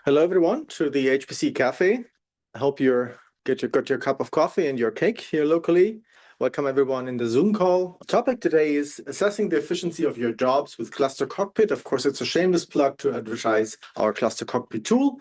Hello, everyone, to the HPC Café. I hope you got your cup of coffee and your cake here locally. Welcome, everyone, in the Zoom call. The topic today is assessing the efficiency of your jobs with ClusterCockpit. Of course, it's a shameless plug to advertise our ClusterCockpit tool.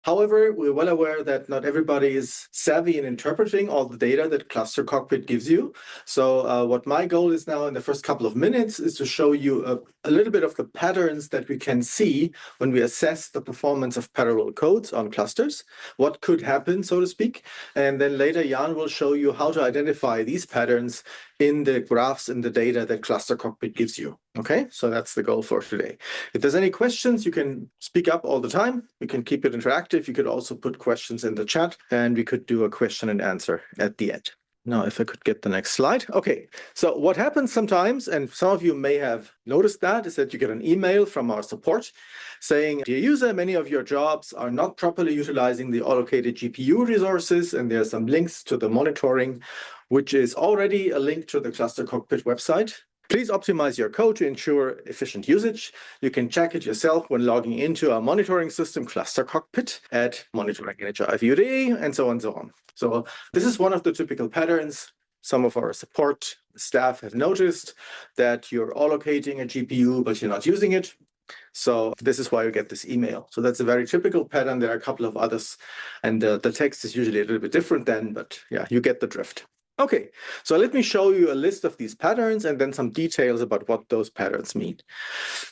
However, we're well aware that not everybody is savvy in interpreting all the data that ClusterCockpit gives you. So what my goal is now in the first couple of minutes is to show you a little bit of the patterns that we can see when we assess the performance of parallel codes on clusters, what could happen, so to speak. And then later, Jan will show you how to identify these patterns in the graphs and the data that ClusterCockpit gives you. Okay, so that's the goal for today. If there's any questions, you can speak up all the time. We can keep it interactive. You could also put questions in the chat, and we could do a question and answer at the end. Now, if I could get the next slide. Okay, so what happens sometimes, and some of you may have noticed that, is that you get an email from our support saying, dear user, many of your jobs are not properly utilizing the allocated GPU resources, and there are some links to the monitoring, which is already a link to the ClusterCockpit website. Please optimize your code to ensure efficient usage. You can check it yourself when logging into our monitoring system, ClusterCockpit, at monitoring.nhivud, and so on and so on. So this is one of the typical patterns. Some of our support staff have noticed that you're allocating a GPU, but you're not using it. So this is why you get this email. So that's a very typical pattern. There are a couple of others, and the text is usually a little bit different then, but yeah, you get the drift. Okay, so let me show you a list of these patterns and then some details about what those patterns mean.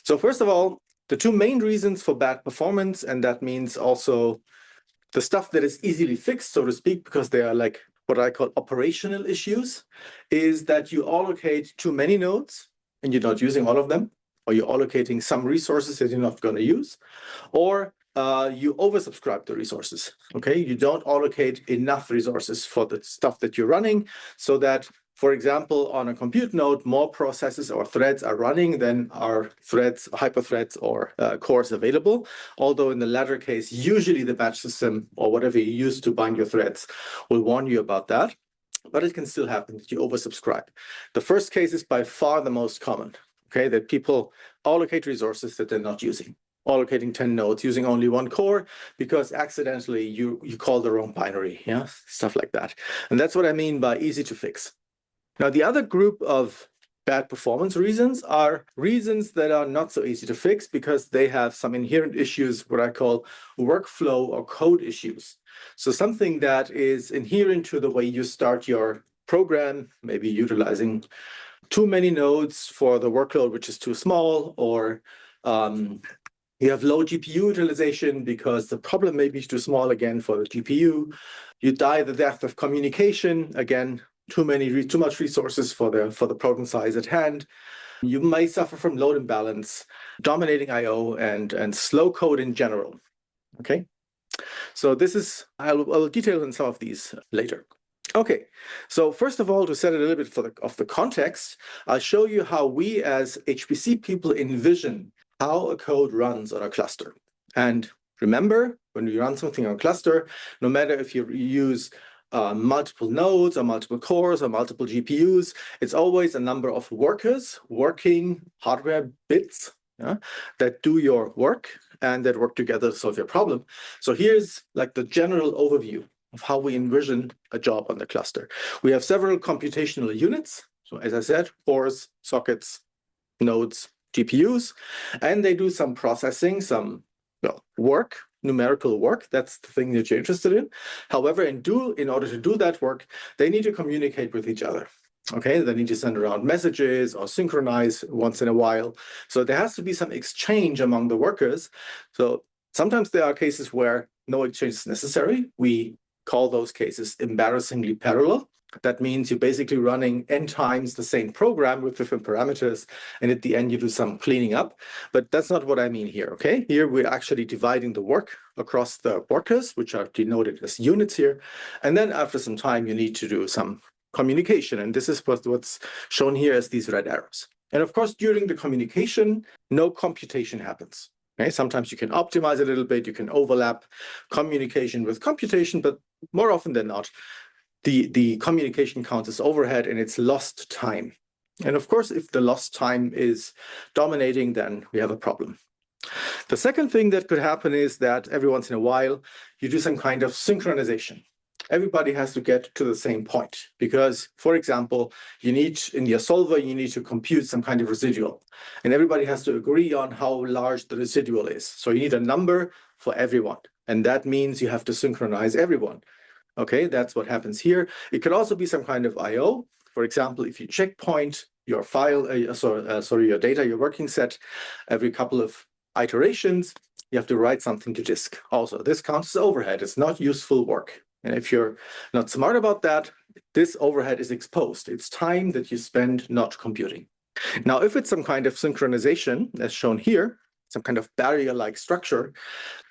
So first of all, the two main reasons for bad performance, and that means also the stuff that is easily fixed, so to speak, because they are like what I call operational issues, is that you allocate too many nodes and you're not using all of them, or you're allocating some resources that you're not going to use, or you oversubscribe the resources, okay? You don't allocate enough resources for the stuff that you're running so that, for example, on a compute node, more processes or threads are running than are threads, hyperthreads, or cores available. Although in the latter case, usually the batch system or whatever you use to bind your threads will warn you about that. But it can still happen that you oversubscribe. The first case is by far the most common, okay? That people allocate resources that they're not using. Allocating 10 nodes using only one core because accidentally you call the wrong binary, yeah, stuff like that. And that's what I mean by easy to fix. Now, the other group of bad performance reasons are reasons that are not so easy to fix because they have some inherent issues, what I call workflow or code issues. So something that is inherent to the way you start your program, maybe utilizing too many nodes for the workload, which is too small, or you have low GPU utilization because the problem may be too small again for the GPU. You die the death of communication, again, too much resources for the program size at hand. You may suffer from load imbalance, dominating I/O, and slow code in general. Okay, so this is I'll detail in some of these later. Okay, so first of all, to set it a little bit of the context, I'll show you how we as HPC people envision how a code runs on a cluster. And remember, when we run something on a cluster, no matter if you use multiple nodes or multiple cores or multiple GPUs, it's always a number of workers, working hardware bits, yeah, that do your work and that work together to solve your problem. So here's like the general overview of how we envision a job on the cluster. We have several computational units. So as I said, cores, sockets, nodes, GPUs, and they do some processing, some work, numerical work. That's the thing that you're interested in. However, in order to do that work, they need to communicate with each other. Okay, they need to send around messages or synchronize once in a while. So there has to be some exchange among the workers. So sometimes there are cases where no exchange is necessary. We call those cases embarrassingly parallel. That means you're basically running n times the same program with different parameters, and at the end you do some cleaning up. But that's not what I mean here, okay? Here we're actually dividing the work across the workers, which are denoted as units here. And then after some time, you need to do some communication. And this is what's shown here as these red arrows. And of course, during the communication, no computation happens. Okay? Sometimes you can optimize a little bit, you can overlap communication with computation, but more often than not, the communication counts as overhead and it's lost time. And of course, if the lost time is dominating, then we have a problem. The second thing that could happen is that every once in a while, you do some kind of synchronization. Everybody has to get to the same point because, for example, you need in your solver, you need to compute some kind of residual, and everybody has to agree on how large the residual is. So you need a number for everyone, and that means you have to synchronize everyone. Okay, that's what happens here. It could also be some kind of I/O. For example, if you checkpoint your file, your data, your working set, every couple of iterations, you have to write something to disk. Also, this counts as overhead. It's not useful work. And if you're not smart about that, this overhead is exposed. It's time that you spend not computing. Now, if it's some kind of synchronization, as shown here, some kind of barrier-like structure,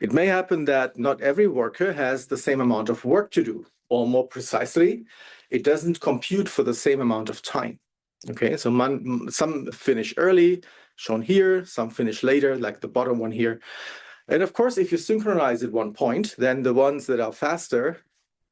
it may happen that not every worker has the same amount of work to do, or more precisely, it doesn't compute for the same amount of time. Okay, so some finish early, shown here, some finish later, like the bottom one here. And of course, if you synchronize at one point, then the ones that are faster,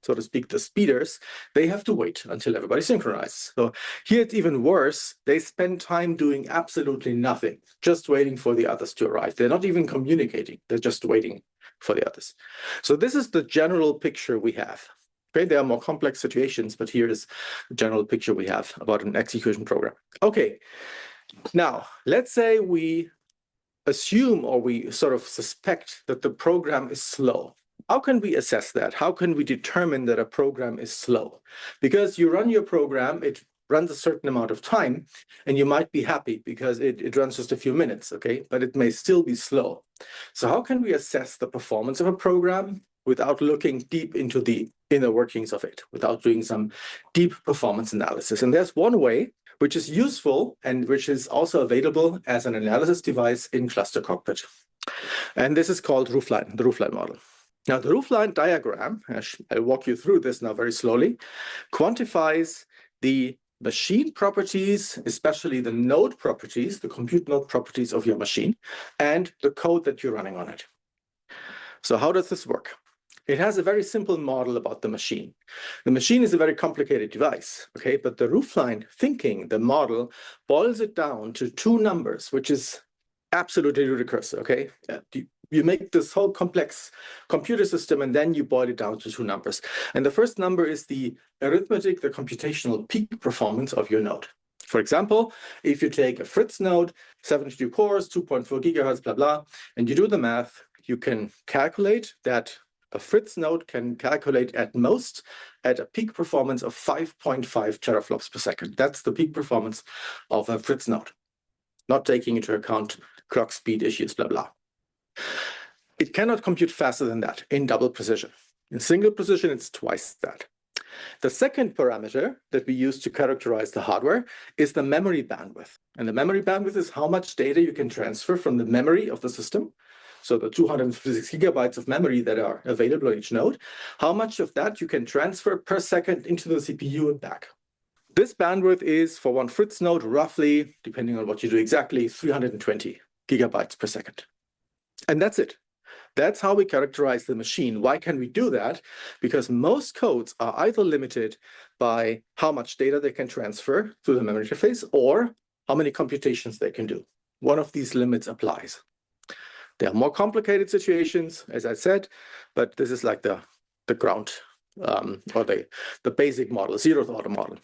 so to speak, the speeders, they have to wait until everybody synchronizes. So here it's even worse. They spend time doing absolutely nothing, just waiting for the others to arrive. They're not even communicating. They're just waiting for the others. So this is the general picture we have. Okay, there are more complex situations, but here is the general picture we have about an execution program. Okay, now let's say we assume or we sort of suspect that the program is slow. How can we assess that? How can we determine that a program is slow? Because you run your program, it runs a certain amount of time, and you might be happy because it runs just a few minutes, okay? But it may still be slow. So how can we assess the performance of a program without looking deep into the inner workings of it, without doing some deep performance analysis? And there's one way which is useful and which is also available as an analysis device in ClusterCockpit. And this is called roofline, the roofline model. Now, the roofline diagram, I'll walk you through this now very slowly, quantifies the machine properties, especially the node properties, the compute node properties of your machine, and the code that you're running on it. So how does this work? It has a very simple model about the machine. The machine is a very complicated device, okay? But the roofline thinking, the model, boils it down to two numbers, which is absolutely ludicrous, okay? You make this whole complex computer system and then you boil it down to two numbers. And the first number is the arithmetic, the computational peak performance of your node. For example, if you take a Fritz node, 72 cores, 2.4 gigahertz, blah, blah, and you do the math, you can calculate that a Fritz node can calculate at most at a peak performance of 5.5 teraflops per second. That's the peak performance of a Fritz node, not taking into account clock speed issues, blah, blah. It cannot compute faster than that in double precision. In single precision, it's twice that. The second parameter that we use to characterize the hardware is the memory bandwidth. And the memory bandwidth is how much data you can transfer from the memory of the system. So the 256 gigabytes of memory that are available on each node, how much of that you can transfer per second into the CPU and back. This bandwidth is, for one Fritz node, roughly, depending on what you do exactly, 320 gigabytes per second. And that's it. That's how we characterize the machine. Why can we do that? Because most codes are either limited by how much data they can transfer through the memory interface or how many computations they can do. One of these limits applies. There are more complicated situations, as I said, but this is like the ground or the basic model, zeroth order model.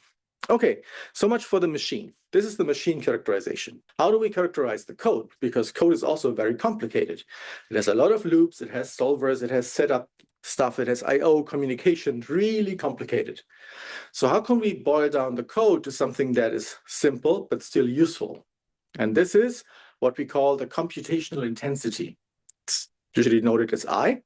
Okay, so much for the machine. This is the machine characterization. How do we characterize the code? Because code is also very complicated. It has a lot of loops, it has solvers, it has setup stuff, it has I/O communication, really complicated. So how can we boil down the code to something that is simple but still useful? And this is what we call the computational intensity. It's usually noted as I.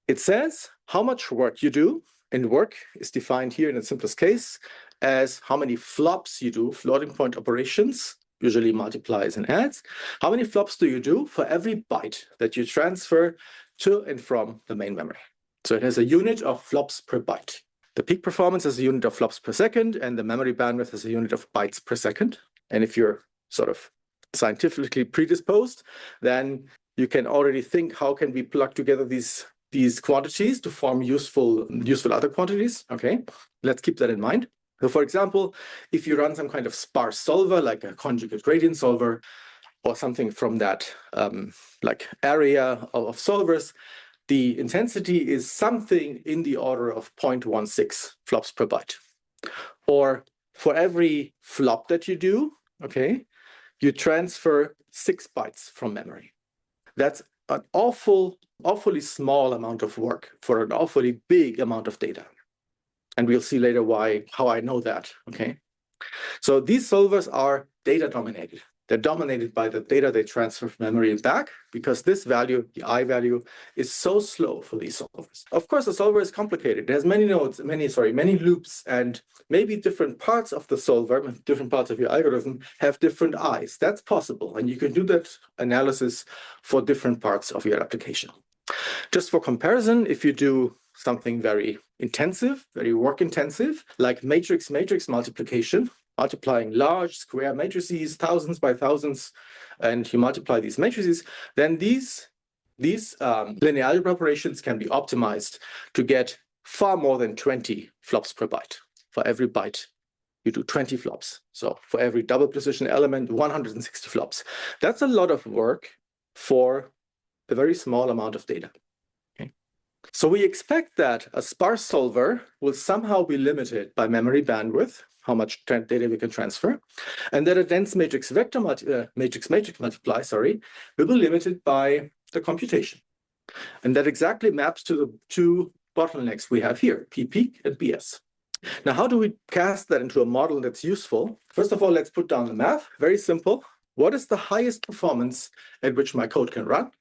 It says how much work you do, and work is defined here in its simplest case as how many flops you do, floating point operations, usually multiplies and adds. How many flops do you do for every byte that you transfer to and from the main memory? So it has a unit of flops per byte. The peak performance is a unit of flops per second, and the memory bandwidth is a unit of bytes per second. And if you're sort of scientifically predisposed, then you can already think, how can we plug together these quantities to form useful other quantities? Okay, let's keep that in mind. So for example, if you run some kind of sparse solver, like a conjugate gradient solver, or something from that like area of solvers, the intensity is something in the order of 0.16 flops per byte. Or for every flop that you do, okay, you transfer 6 bytes from memory. That's an awfully small amount of work for an awfully big amount of data. And we'll see later how I know that, okay? So these solvers are data dominated. They're dominated by the data they transfer from memory and back, because this value, the I value, is so slow for these solvers. Of course, the solver is complicated. It has many nodes, many loops, and maybe different parts of the solver, different parts of your algorithm have different I's. That's possible, and you can do that analysis for different parts of your application. Just for comparison, if you do something very intensive, very work intensive, like matrix multiplication, multiplying large square matrices, thousands by thousands, and you multiply these matrices, then these linear algebra operations can be optimized to get far more than 20 flops per byte. For every byte, you do 20 flops. So for every double precision element, 160 flops. That's a lot of work for a very small amount of data. Okay. So we expect that a sparse solver will somehow be limited by memory bandwidth, how much data we can transfer, and that a dense matrix matrix multiply, will be limited by the computation. And that exactly maps to the two bottlenecks we have here, P peak and BS. Now, how do we cast that into a model that's useful? First of all, let's put down the math. Very simple. What is the highest performance at which my code can run?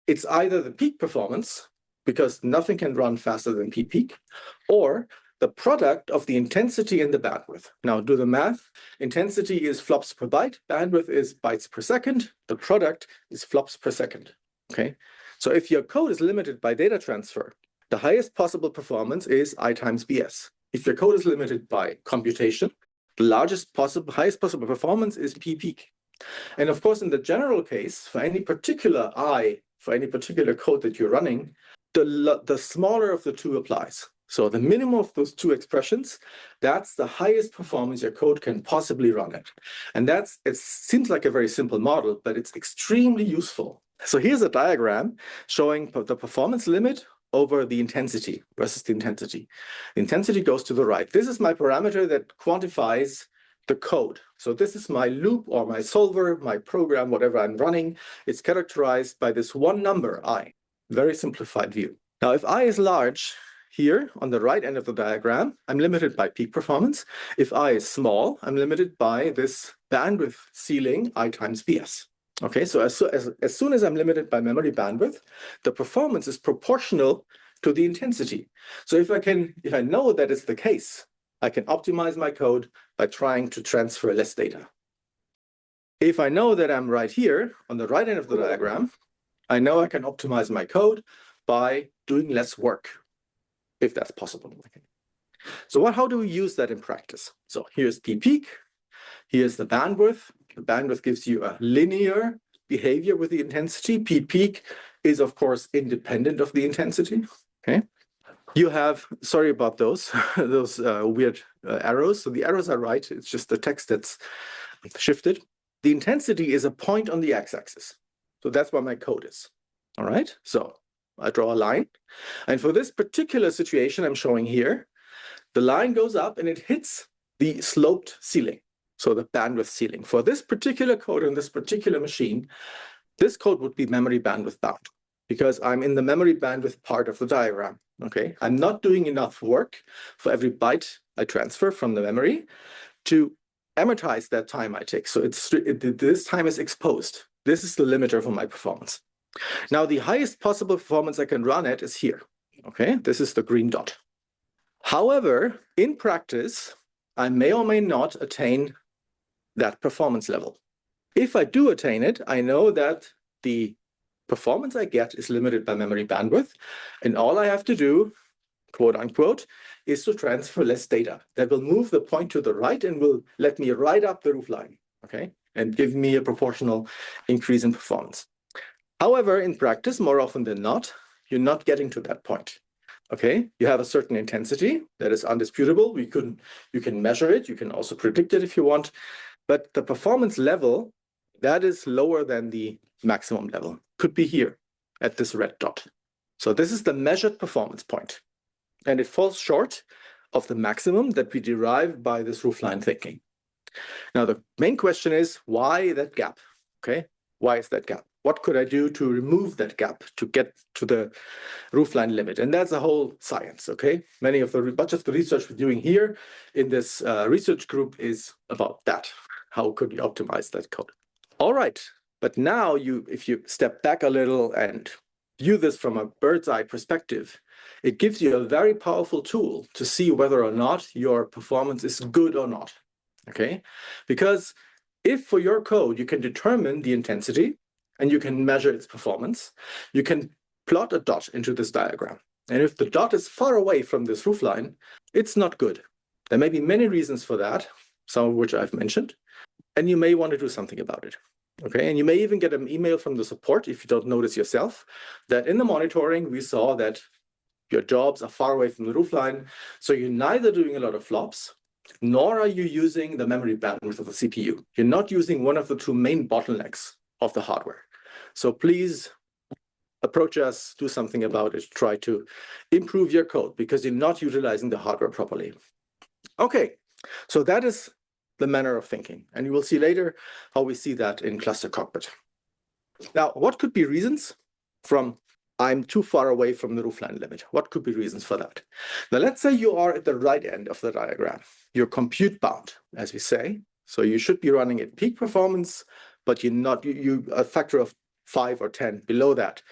It's either the peak performance, because nothing can run faster than P peak, or the product of the intensity and the bandwidth. Now do the math. Intensity is flops per byte, bandwidth is bytes per second, the product is flops per second, okay? So if your code is limited by data transfer, the highest possible performance is I times BS. If your code is limited by computation, the highest possible performance is P peak. And of course, in the general case, for any particular for any particular code that you're running, the smaller of the two applies. So the minimum of those two expressions, that's the highest performance your code can possibly run at. And it seems like a very simple model, but it's extremely useful. So here's a diagram showing the performance limit over the intensity versus the intensity. The intensity goes to the right. This is my parameter that quantifies the code. So this is my loop or my solver, my program, whatever I'm running. It's characterized by this one number, I. Very simplified view. Now, if I is large, here on the right end of the diagram, I'm limited by peak performance. If I is small, I'm limited by this bandwidth ceiling, I times BS. Okay, so as soon as I'm limited by memory bandwidth, the performance is proportional to the intensity. So if I know that is the case, I can optimize my code by trying to transfer less data. If I know that I'm right here on the right end of the diagram, I know I can optimize my code by doing less work, if that's possible. Okay. So how do we use that in practice? So here's P peak, here's the bandwidth. The bandwidth gives you a linear behavior with the intensity. P peak is, of course, independent of the intensity. Okay. You have, sorry about those weird arrows. So the arrows are right. It's just the text that's shifted. The intensity is a point on the x-axis. So that's where my code is. All right. So I draw a line. And for this particular situation I'm showing here, the line goes up and it hits the sloped ceiling. So the bandwidth ceiling. For this particular code on this particular machine, this code would be memory bandwidth bound because I'm in the memory bandwidth part of the diagram. Okay, I'm not doing enough work for every byte I transfer from the memory to amortize that time I take. So this time is exposed. This is the limiter for my performance. Now, the highest possible performance I can run at is here. Okay, this is the green dot. However, in practice, I may or may not attain that performance level. If I do attain it, I know that the performance I get is limited by memory bandwidth, and all I have to do, quote unquote, is to transfer less data. That will move the point to the right and will let me right up the roof line, okay, and give me a proportional increase in performance. However, in practice, more often than not, you're not getting to that point. Okay, you have a certain intensity that is undisputable. You can measure it. You can also predict it if you want. But the performance level that is lower than the maximum level. Could be here at this red dot. So this is the measured performance point. And it falls short of the maximum that we derive by this roofline thinking. Now, the main question is, why that gap? Okay, why is that gap? What could I do to remove that gap to get to the roofline limit? And that's a whole science, okay? Much of the research we're doing here in this research group is about that. How could you optimize that code? All right, but now if you step back a little and view this from a bird's eye perspective, it gives you a very powerful tool to see whether or not your performance is good or not, okay? Because if for your code you can determine the intensity and you can measure its performance, you can plot a dot into this diagram. And if the dot is far away from this roofline, it's not good. There may be many reasons for that, some of which I've mentioned, and you may want to do something about it. Okay, and you may even get an email from the support if you don't notice yourself that in the monitoring we saw that your jobs are far away from the roofline, so you're neither doing a lot of flops, nor are you using the memory bandwidth of the CPU. You're not using one of the two main bottlenecks of the hardware. So please approach us, do something about it, try to improve your code because you're not utilizing the hardware properly. Okay, so that is the manner of thinking. And you will see later how we see that in ClusterCockpit. Now, what could be reasons from I'm too far away from the roofline limit? What could be reasons for that? Now, let's say you are at the right end of the diagram. You're compute bound, as we say. So you should be running at peak performance, but you're not, you a factor of 5 or 10 below that.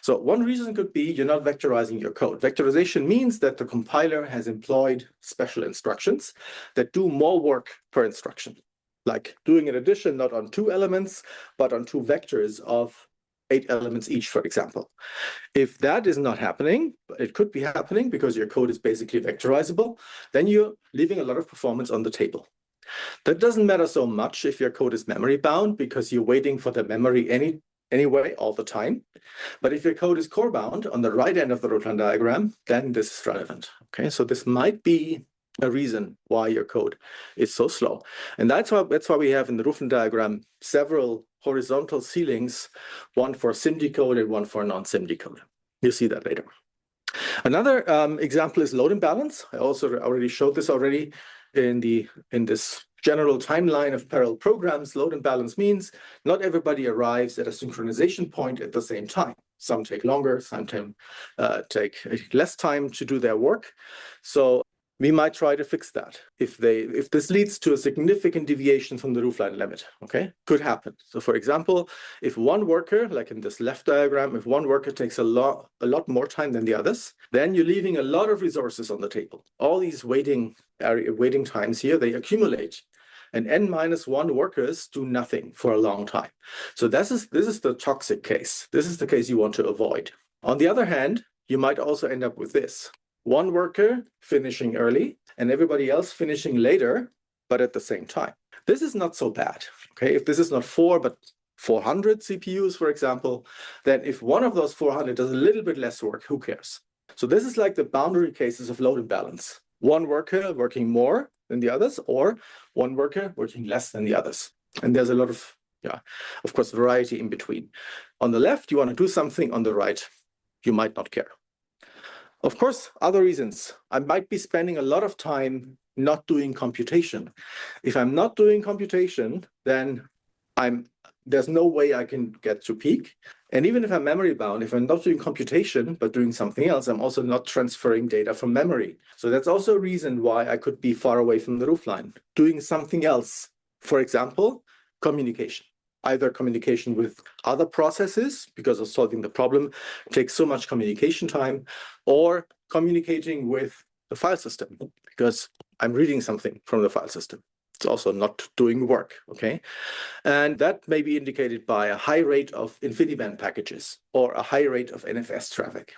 So one reason could be you're not vectorizing your code. Vectorization means that the compiler has employed special instructions that do more work per instruction, like doing an addition not on 2 elements, but on 2 vectors of 8 elements each, for example. If that is not happening, it could be happening because your code is basically vectorizable, then you're leaving a lot of performance on the table. That doesn't matter so much if your code is memory bound because you're waiting for the memory anyway all the time. But if your code is core bound on the right end of the roofline diagram, then this is relevant. Okay, so this might be a reason why your code is so slow. And that's why we have in the roofline diagram several horizontal ceilings, one for SIMD code and one for non-SIMD code. You'll see that later. Another example is load imbalance. I also already showed this already in this general timeline of parallel programs. Load imbalance means not everybody arrives at a synchronization point at the same time. Some take longer, some take less time to do their work. So we might try to fix that if this leads to a significant deviation from the roofline limit. Okay, could happen. So for example, if one worker, like in this left diagram, if one worker takes a lot more time than the others, then you're leaving a lot of resources on the table. All these waiting times here, they accumulate. And n-1 workers do nothing for a long time. So this is the toxic case. This is the case you want to avoid. On the other hand, you might also end up with this. One worker finishing early and everybody else finishing later, but at the same time. This is not so bad. Okay, if this is not 4, but 400 CPUs, for example, then if one of those 400 does a little bit less work, who cares? So this is like the boundary cases of load imbalance. One worker working more than the others, or one worker working less than the others. And there's a lot of, of course, variety in between. On the left, you want to do something. On the right, you might not care. Of course, other reasons. I might be spending a lot of time not doing computation. If I'm not doing computation, then there's no way I can get to peak. And even if I'm memory bound, if I'm not doing computation, but doing something else, I'm also not transferring data from memory. So that's also a reason why I could be far away from the roofline, doing something else. For example, communication. Either communication with other processes because of solving the problem takes so much communication time, or communicating with the file system because I'm reading something from the file system. It's also not doing work, okay? And that may be indicated by a high rate of InfiniBand packages or a high rate of NFS traffic.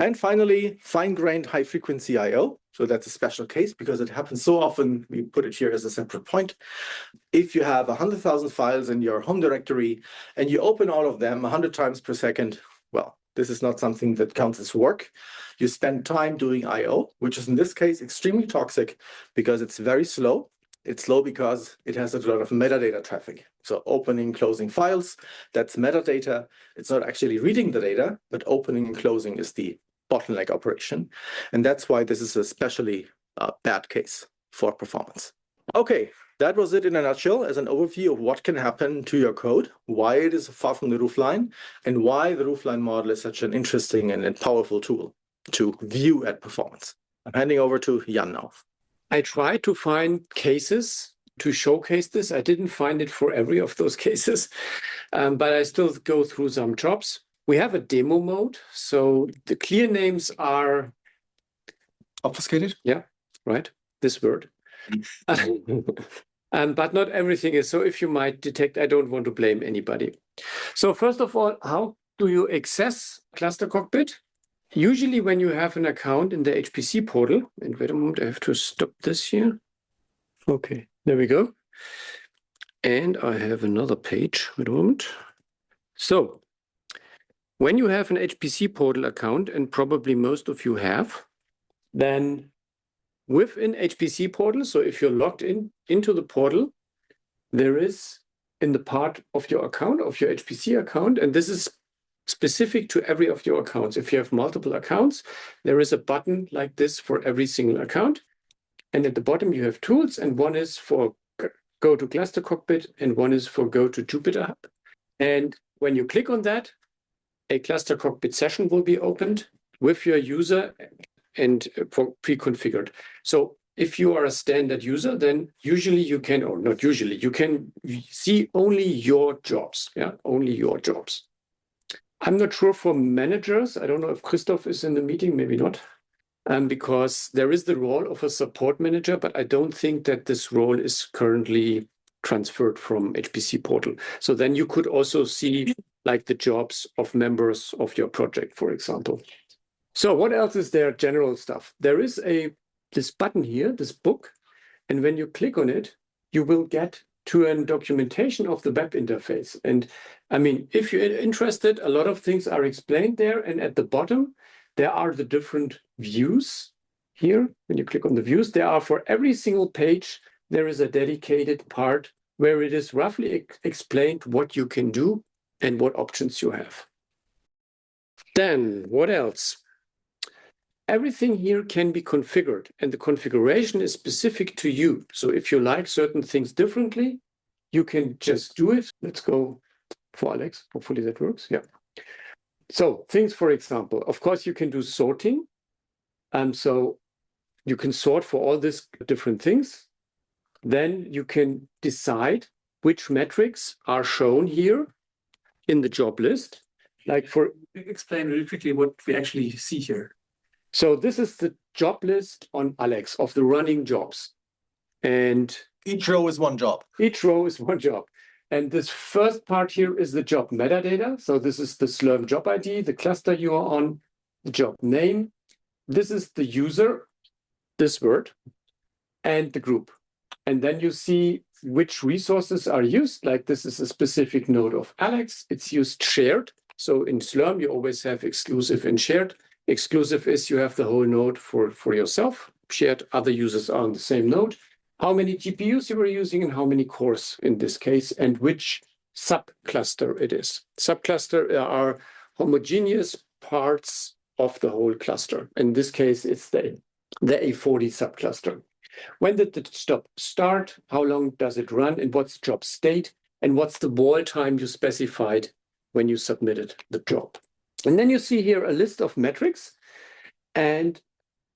And finally, fine-grained high-frequency I/O. So that's a special case because it happens so often. We put it here as a separate point. If you have 100,000 files in your home directory and you open all of them 100 times per second, well, this is not something that counts as work. You spend time doing I/O, which is in this case extremely toxic because it's very slow. It's slow because it has a lot of metadata traffic. So opening, closing files, that's metadata. It's not actually reading the data, but opening and closing is the bottleneck operation. And that's why this is a especially bad case for performance. Okay, that was it in a nutshell as an overview of what can happen to your code, why it is far from the roofline, and why the roofline model is such an interesting and powerful tool to view at performance. I'm handing over to Jan now. I tried to find cases to showcase this. I didn't find it for every of those cases, but I still go through some jobs. We have a demo mode, so the clear names are obfuscated. Yeah, right. This word. But not everything is. So if you might detect, I don't want to blame anybody. So first of all, how do you access ClusterCockpit? Usually when you have an account in the HPC portal, and wait a moment, I have to stop this here. Okay, there we go. And I have another page. Wait a moment. So when you have an HPC portal account, and probably most of you have, then within HPC portal, so if you're logged into the portal, there is in the part of your account, of your HPC account, and this is specific to every of your accounts. If you have multiple accounts, there is a button like this for every single account. And at the bottom, you have tools, and one is for go to ClusterCockpit, and one is for go to Jupyter Hub. And when you click on that, a ClusterCockpit session will be opened with your user and pre-configured. So if you are a standard user, then usually you can, or not usually, you can see only your jobs, only your jobs. I'm not sure for managers. I don't know if Christoph is in the meeting, maybe not, because there is the role of a support manager, but I don't think that this role is currently transferred from HPC portal. So then you could also see like the jobs of members of your project, for example. So what else is there? General stuff. There is this button here, this book, and when you click on it, you will get to a documentation of the web interface. And I mean, if you're interested, a lot of things are explained there. And at the bottom, there are the different views here. When you click on the views, there are for every single page, there is a dedicated part where it is roughly explained what you can do and what options you have. Then what else? Everything here can be configured, and the configuration is specific to you. So if you like certain things differently, you can just do it. Let's go for Alex. Hopefully that works. Yeah. So things, for example, of course, you can do sorting. So you can sort for all these different things. Then you can decide which metrics are shown here in the job list. Like for explain really quickly what we actually see here. So this is the job list on Alex of the running jobs. And each row is one job. Each row is one job. And this first part here is the job metadata. So this is the Slurm job ID, the cluster you are on, the job name. This is the user, this word, and the group. And then you see which resources are used. Like this is a specific node of Alex. It's used shared. So in Slurm, you always have exclusive and shared. Exclusive is you have the whole node for yourself. Shared, other users are on the same node. How many GPUs you were using and how many cores in this case, and which subcluster it is. Subcluster are homogeneous parts of the whole cluster. In this case, it's the A40 subcluster. When did the job start? How long does it run? And what's job state? And what's the wall time you specified when you submitted the job? And then you see here a list of metrics, and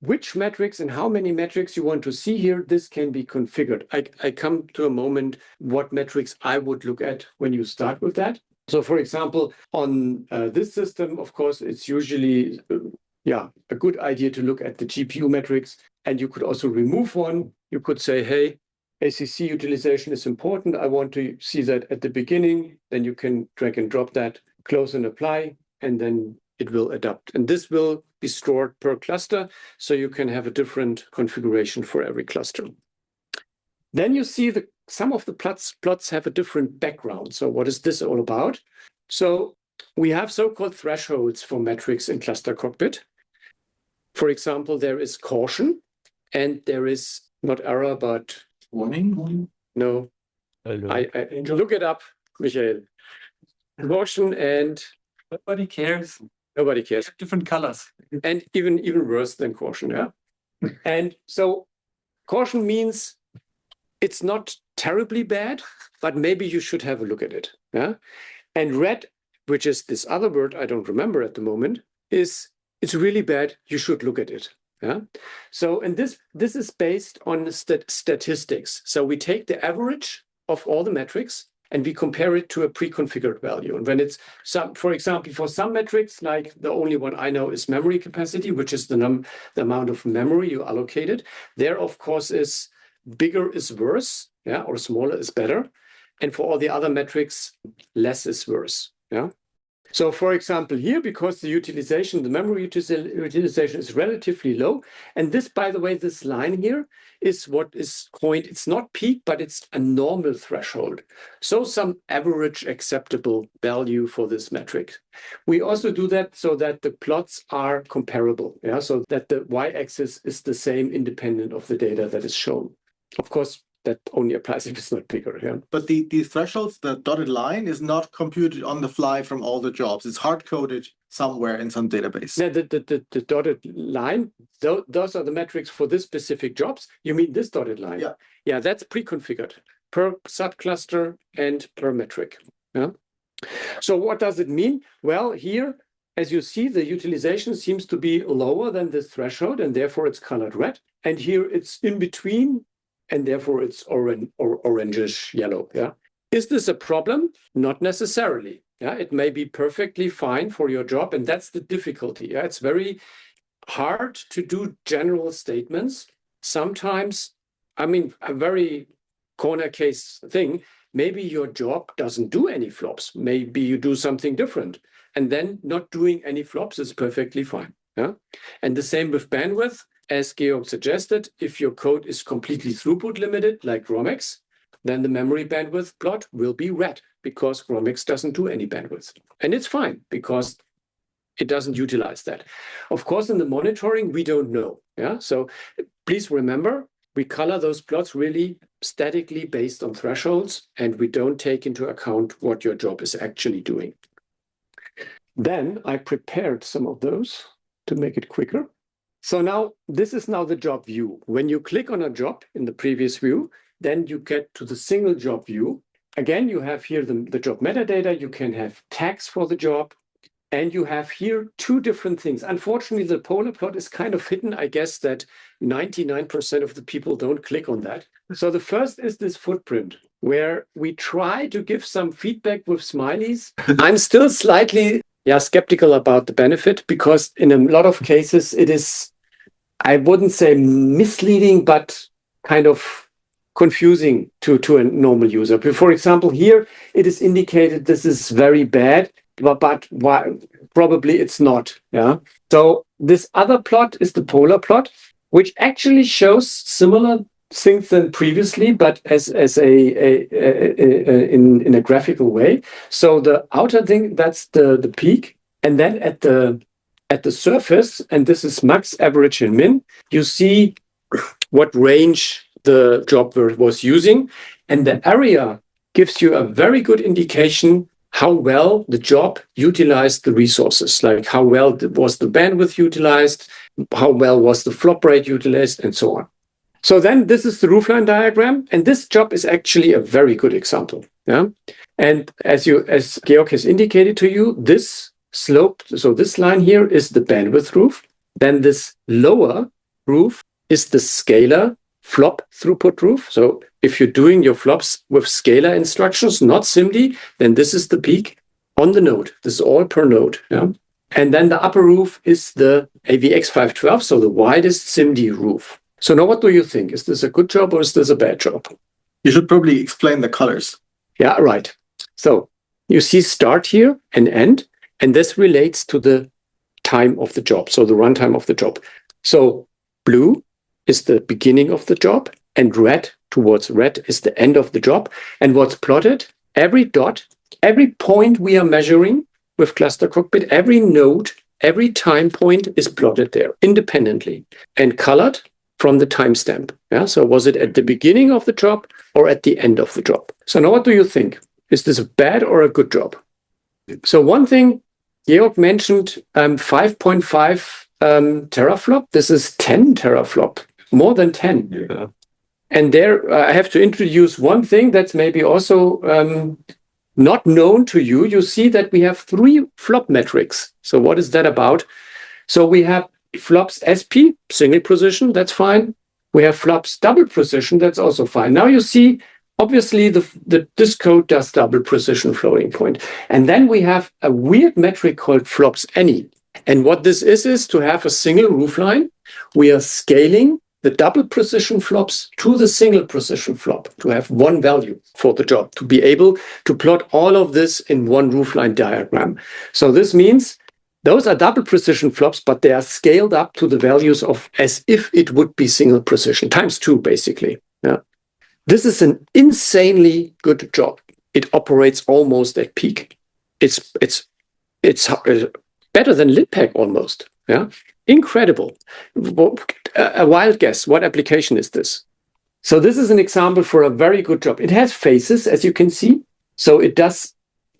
which metrics and how many metrics you want to see here, this can be configured. I come to a moment what metrics I would look at when you start with that. So for example, on this system, of course, it's usually a good idea to look at the GPU metrics, and you could also remove one. You could say, hey, ACC utilization is important. I want to see that at the beginning. Then you can drag and drop that, close and apply, and then it will adapt. And this will be stored per cluster, so you can have a different configuration for every cluster. Then you see some of the plots have a different background. So what is this all about? So we have so-called thresholds for metrics in ClusterCockpit. For example, there is caution, and there is not error, but Warning. No, I look it up, Michael. Gaussian and Nobody cares. nobody cares. Different colors. And even worse than caution, yeah. And so caution means it's not terribly bad, but maybe you should have a look at it. Yeah. And red, which is this other word I don't remember at the moment, it's really bad. You should look at it. Yeah. So, and this is based on statistics. So we take the average of all the metrics and we compare it to a pre-configured value. And when it's for example, for some metrics, like the only one I know is memory capacity, which is the amount of memory you allocated. There, of course, is bigger is worse, yeah, or smaller is better. And for all the other metrics, less is worse. Yeah. So for example, here, because the memory utilization is relatively low. And this, by the way, this line here is what is coined, it's not peak, but it's a normal threshold. So some average acceptable value for this metric. We also do that so that the plots are comparable. Yeah, so that the y-axis is the same independent of the data that is shown. Of course, that only applies if it's not bigger. Yeah. But the thresholds, the dotted line, is not computed on the fly from all the jobs. It's hard-coded somewhere in some database. Yeah, the dotted line, those are the metrics for this specific jobs. You mean this dotted line? Yeah. Yeah, that's pre-configured per subcluster and per metric. Yeah. So what does it mean? Well, here, as you see, the utilization seems to be lower than this threshold, and therefore it's colored red. And here it's in between, and therefore it's orangish yellow. Yeah. Is this a problem? Not necessarily. Yeah. It may be perfectly fine for your job, and that's the difficulty. Yeah. It's very hard to do general statements. Sometimes, I mean, a very corner case thing, maybe your job doesn't do any flops. Maybe you do something different. And then not doing any flops is perfectly fine. Yeah. And the same with bandwidth. As Georg suggested, if your code is completely throughput limited, like GROMX, then the memory bandwidth plot will be red because GROMX doesn't do any bandwidth. And it's fine because it doesn't utilize that. Of course, in the monitoring, we don't know. Yeah. So please remember, we color those plots really statically based on thresholds, and we don't take into account what your job is actually doing. Then I prepared some of those to make it quicker. So now, this is now the job view. When you click on a job in the previous view, then you get to the single job view. Again, you have here the job metadata. You can have tags for the job. And you have here two different things. Unfortunately, the polar plot is kind of hidden. I guess that 99% of the people don't click on that. So the first is this footprint, where we try to give some feedback with smileys. I'm still slightly skeptical about the benefit, because in a lot of cases it is, I wouldn't say misleading, but kind of confusing to a normal user. For example, here it is indicated this is very bad, but why? Probably it's not. Yeah. So this other plot is the polar plot, which actually shows similar things than previously, but in a graphical way. So the outer thing, that's the peak, and then at the surface, and this is max, average, and min, you see what range the job was using, and the area gives you a very good indication how well the job utilized the resources, like how well was the bandwidth utilized, how well was the flop rate utilized, and so on. So then this is the roofline diagram, and this job is actually a very good example. Yeah, and as Georg has indicated to you, this slope, so this line here is the bandwidth roof. Then this lower roof is the scalar flop throughput roof. So if you're doing your flops with scalar instructions, not SIMD, then this is the peak on the node. This is all per node. Yeah, and then the upper roof is the AVX512, so the widest SIMD roof. So now what do you think? Is this a good job or is this a bad job? You should probably explain the colors. Yeah, right. So you see start here and end, and this relates to the time of the job, so the runtime of the job. So blue is the beginning of the job, and red towards red is the end of the job. And what's plotted? Every dot, every point we are measuring with ClusterCockpit, every node, every time point is plotted there independently. And colored from the timestamp. Yeah, so was it at the beginning of the job or at the end of the job? So now what do you think? Is this a bad or a good job? So one thing, Georg mentioned 5.5 teraflop. This is 10 teraflop, more than 10. Yeah. And there I have to introduce one thing that's maybe also not known to you. You see that we have 3 flop metrics. So what is that about? So we have flops SP, single precision, that's fine. We have flops double precision, that's also fine. Now you see, obviously, this code does double precision floating point. And then we have a weird metric called flops any. And what this is to have a single roofline. We are scaling the double precision flops to the single precision flop to have one value for the job, to be able to plot all of this in one roofline diagram. So this means those are double precision flops, but they are scaled up to the values of as if it would be single precision, times 2, basically. Yeah. This is an insanely good job. It operates almost at peak. It's better than LitPack almost. Yeah, incredible. A wild guess. What application is this? So this is an example for a very good job. It has phases, as you can see. So it does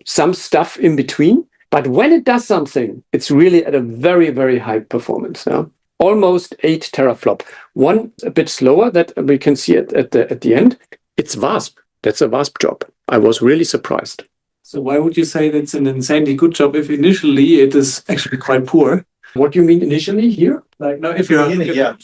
some stuff in between. But when it does something, it's really at a very, very high performance. Yeah? Almost 8 teraflop. One a bit slower that we can see at the end. It's VASP. That's a VASP job. I was really surprised. So why would you say that's an insanely good job if initially it is actually quite poor? What do you mean initially here? Like, no, if you're Yeah.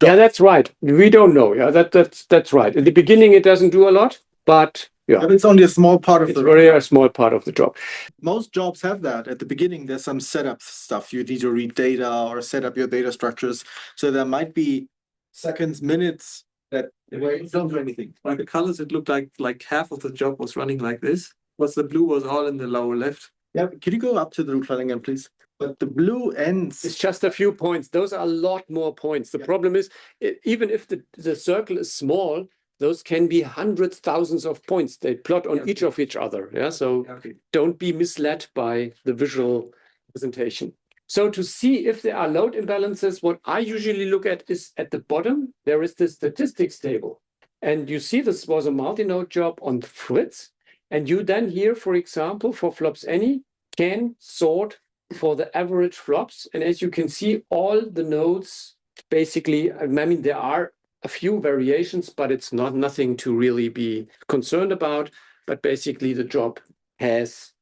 Yeah, that's right. We don't know. Yeah, that's right. In the beginning, it doesn't do a lot, but yeah, But it's only a small part of it's the very a small part of the job. Most jobs have that. At the beginning, there's some setup stuff. You need to read data or set up your data structures. So there might be seconds, minutes that where you don't do anything. By the colors, it looked like half of the job was running like this. Was the blue was all in the lower left. Yeah, could you go up to the roof line again, please? But the blue ends. It's just a few points. Those are a lot more points. The problem is, even if the circle is small, those can be hundreds, thousands of points. They plot on each of each other. Yeah, so Okay. don't be misled by the visual presentation. So to see if there are load imbalances, what I usually look at is at the bottom, there is the statistics table. And you see this was a multi-node job on Fritz. And you then here, for example, for flops any, can sort for the average flops. And as you can see, all the nodes, basically, I mean, there are a few variations, but it's nothing to really be concerned about. But basically, the job is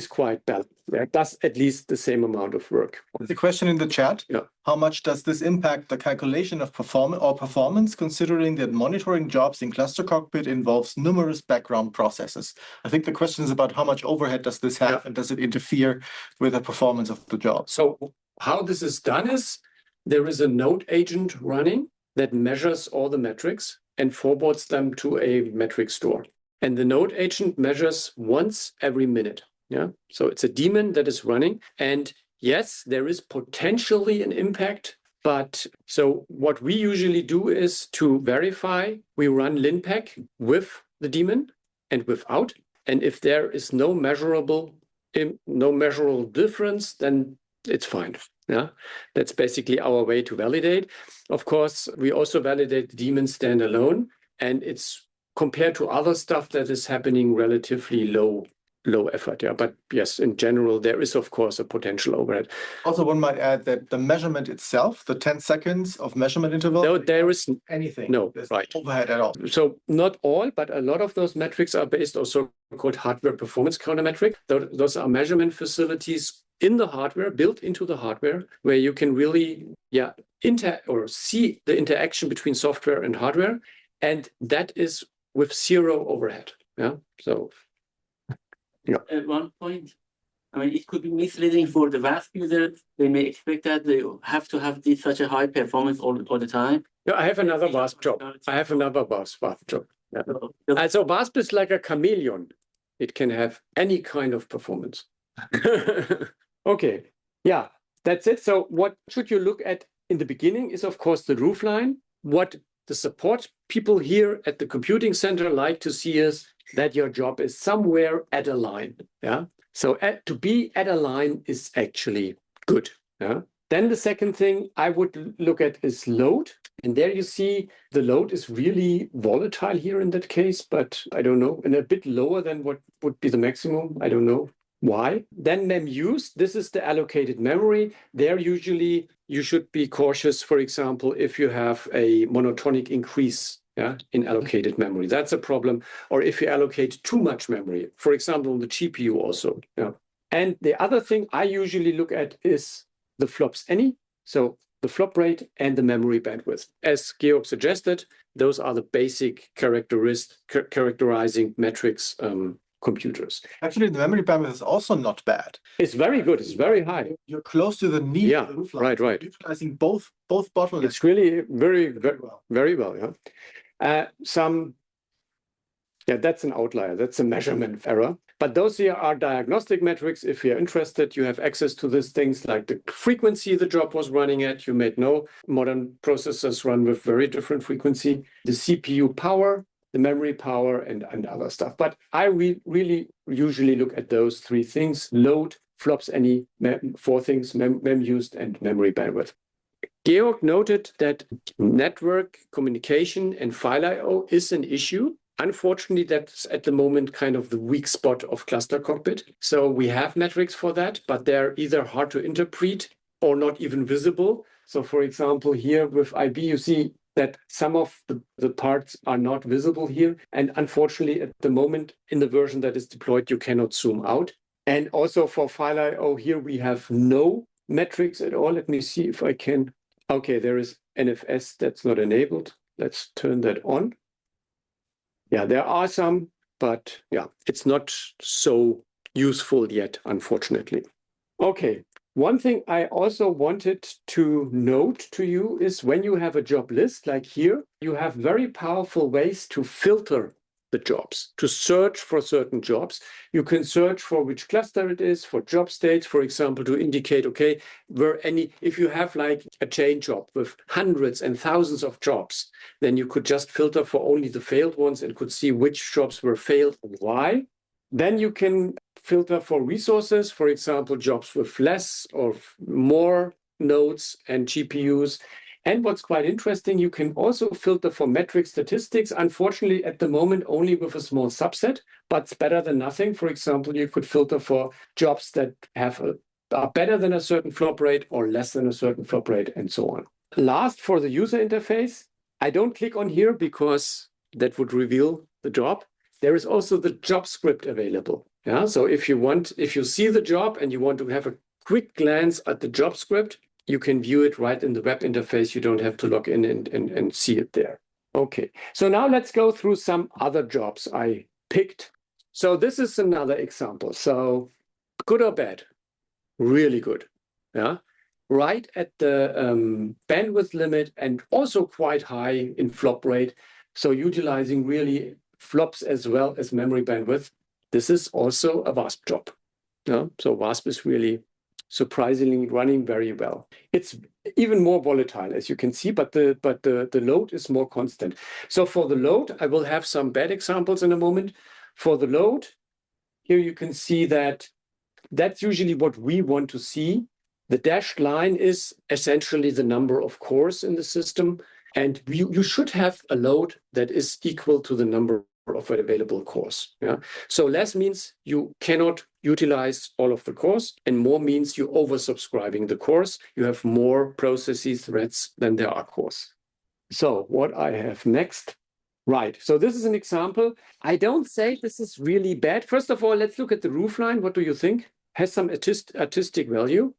quite balanced. It does at least the same amount of work. The question in the chat. Yeah. How much does this impact the calculation of performance, considering that monitoring jobs in ClusterCockpit involves numerous background processes? I think the question is about how much overhead does this have, and does it interfere with the performance of the job? So how this is done is there is a node agent running that measures all the metrics and forwards them to a metric store. And the node agent measures once every minute. Yeah, so it's a daemon that is running. And yes, there is potentially an impact. But so what we usually do is to verify, we run linpack with the daemon and without. And if there is no measurable difference, then it's fine. Yeah, that's basically our way to validate. Of course, we also validate the daemon standalone, and it's compared to other stuff that is happening relatively low effort. Yeah, but yes, in general, there is of course a potential overhead. Also, one might add that the measurement itself, the 10 seconds of measurement interval, No, there is anything. no, There's right. overhead at all. So not all, but a lot of those metrics are based on so-called hardware performance countermetric. Those are measurement facilities in the hardware, built into the hardware, where you can really, see the interaction between software and hardware, and that is with zero overhead. Yeah, so. Yeah. At one point, I mean, it could be misleading for the VASP user. They may expect that they have to have such a high performance all the time. Yeah, I have another VASP job. Yeah. And so VASP is like a chameleon. It can have any kind of performance. Okay, yeah, that's it. So what should you look at in the beginning is, of course, the roofline. What the support people here at the computing center like to see is that your job is somewhere at a line. Yeah. So to be at a line is actually good. Yeah. Then the second thing I would look at is load. And there you see the load is really volatile here in that case, but I don't know, and a bit lower than what would be the maximum. I don't know why. Then mem use, this is the allocated memory. There usually you should be cautious, for example, if you have a monotonic increase in allocated memory. That's a problem. Or if you allocate too much memory, for example, on the GPU also. And the other thing I usually look at is the flops any. So the flop rate and the memory bandwidth. As Georg suggested, those are the basic characterizing metrics computers. Actually, the memory bandwidth is also not bad. It's very good. It's very high. You're close to the need. Yeah, of the roof line. right. Utilizing both bottlenecks. It's really very well. That's an outlier. That's a measurement error. But those here are diagnostic metrics. If you're interested, you have access to these things like the frequency the job was running at. You may know modern processors run with very different frequency, the CPU power, the memory power, and other stuff. But I really usually look at those three things: load, flops any, four things, mem used, and memory bandwidth. Georg noted that network communication and file I/O is an issue. Unfortunately, that's at the moment kind of the weak spot of ClusterCockpit. So we have metrics for that, but they're either hard to interpret or not even visible. So for example, here with IB, you see that some of the parts are not visible here. And unfortunately, at the moment in the version that is deployed, you cannot zoom out. And also for file I/O here, we have no metrics at all. Let me see if I can. Okay, there is NFS that's not enabled. Let's turn that on. Yeah, there are some, but it's not so useful yet, unfortunately. Okay, one thing I also wanted to note to you is when you have a job list like here, you have very powerful ways to filter the jobs, to search for certain jobs. You can search for which cluster it is, for job states, for example, to indicate, okay, if you have like a chain job with hundreds and thousands of jobs, then you could just filter for only the failed ones and could see which jobs were failed and why. Then you can filter for resources, for example, jobs with less or more nodes and GPUs. And what's quite interesting, you can also filter for metric statistics. Unfortunately, at the moment, only with a small subset, but it's better than nothing. For example, you could filter for jobs that are better than a certain flop rate or less than a certain flop rate, and so on. Last, for the user interface, I don't click on here because that would reveal the job. There is also the job script available. So if you see the job and you want to have a quick glance at the job script, you can view it right in the web interface. You don't have to log in and see it there. Okay, so now let's go through some other jobs I picked. So this is another example. So good or bad? Really good. Right at the bandwidth limit and also quite high in flop rate. So utilizing really flops as well as memory bandwidth. This is also a VASP job. So VASP is really surprisingly running very well. It's even more volatile, as you can see, but the load is more constant. So for the load, I will have some bad examples in a moment. For the load, here you can see that that's usually what we want to see. The dashed line is essentially the number of cores in the system, and you should have a load that is equal to the number of available cores. So less means you cannot utilize all of the cores, and more means you're oversubscribing the cores. You have more processes, threads than there are cores. So what I have next. Right, so this is an example. I don't say this is really bad. First of all, let's look at the roofline. What do you think? Has some artistic value.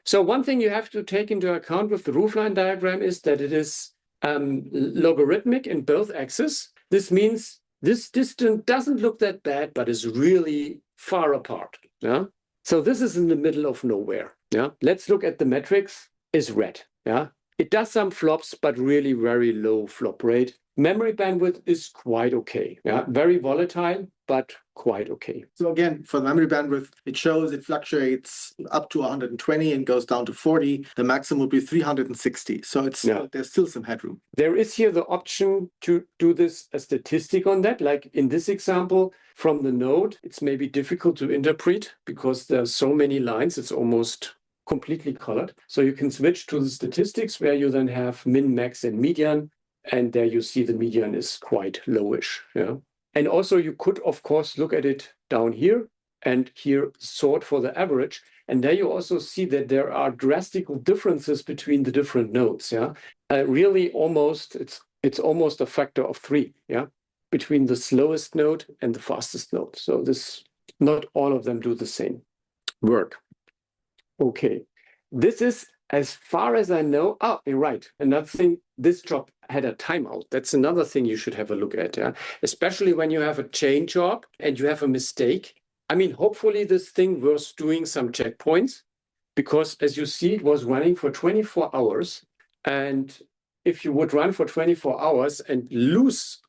So one thing you have to take into account with the roofline diagram is that it is logarithmic in both axes. This means this distance doesn't look that bad, but is really far apart. So this is in the middle of nowhere. Let's look at the metrics. Is red. It does some flops, but really very low flop rate. Memory bandwidth is quite okay. Very volatile, but quite okay. So again, for the memory bandwidth, it shows it fluctuates up to 120 and goes down to 40. The maximum would be 360. So there's still some headroom. There is here the option to do this a statistic on that. Like in this example, from the node, it's maybe difficult to interpret because there's so many lines. It's almost completely colored. So you can switch to the statistics where you then have min, max, and median. And there you see the median is quite lowish. Yeah. And also you could, of course, look at it down here and here sort for the average. And there you also see that there are drastic differences between the different nodes. Yeah. Really almost, it's almost a factor of 3. Yeah. Between the slowest node and the fastest node. So this, not all of them do the same work. Okay. This is, as far as I know, oh, you're right. Another thing, this job had a timeout. That's another thing you should have a look at, yeah? Especially when you have a chain job and you have a mistake. I mean, hopefully this thing was doing some checkpoints because as you see, it was running for 24 hours. And if you would run for 24 hours and lose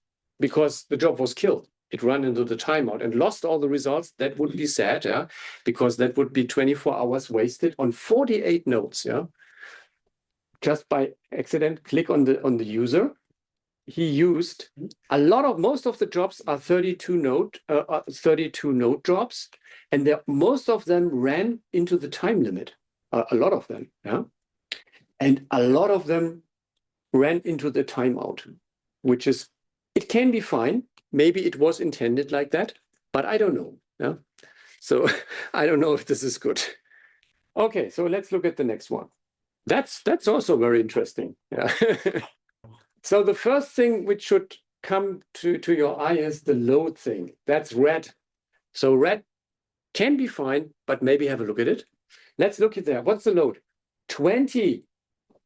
because the job was killed, it ran into the timeout and lost all the results, that would be sad, yeah, because that would be 24 hours wasted on 48 nodes, yeah. Just by accident, click on the user. He used a lot of, most of the jobs are 32 node jobs, and most of them ran into the time limit. A lot of them, yeah, and a lot of them ran into the timeout, which is, it can be fine. Maybe it was intended like that, but I don't know. Yeah? So I don't know if this is good. Okay, so let's look at the next one. That's also very interesting. Yeah. So the first thing which should come to your eye is the load thing. That's red. So red can be fine, but maybe have a look at it. Let's look at there. What's the load? 20.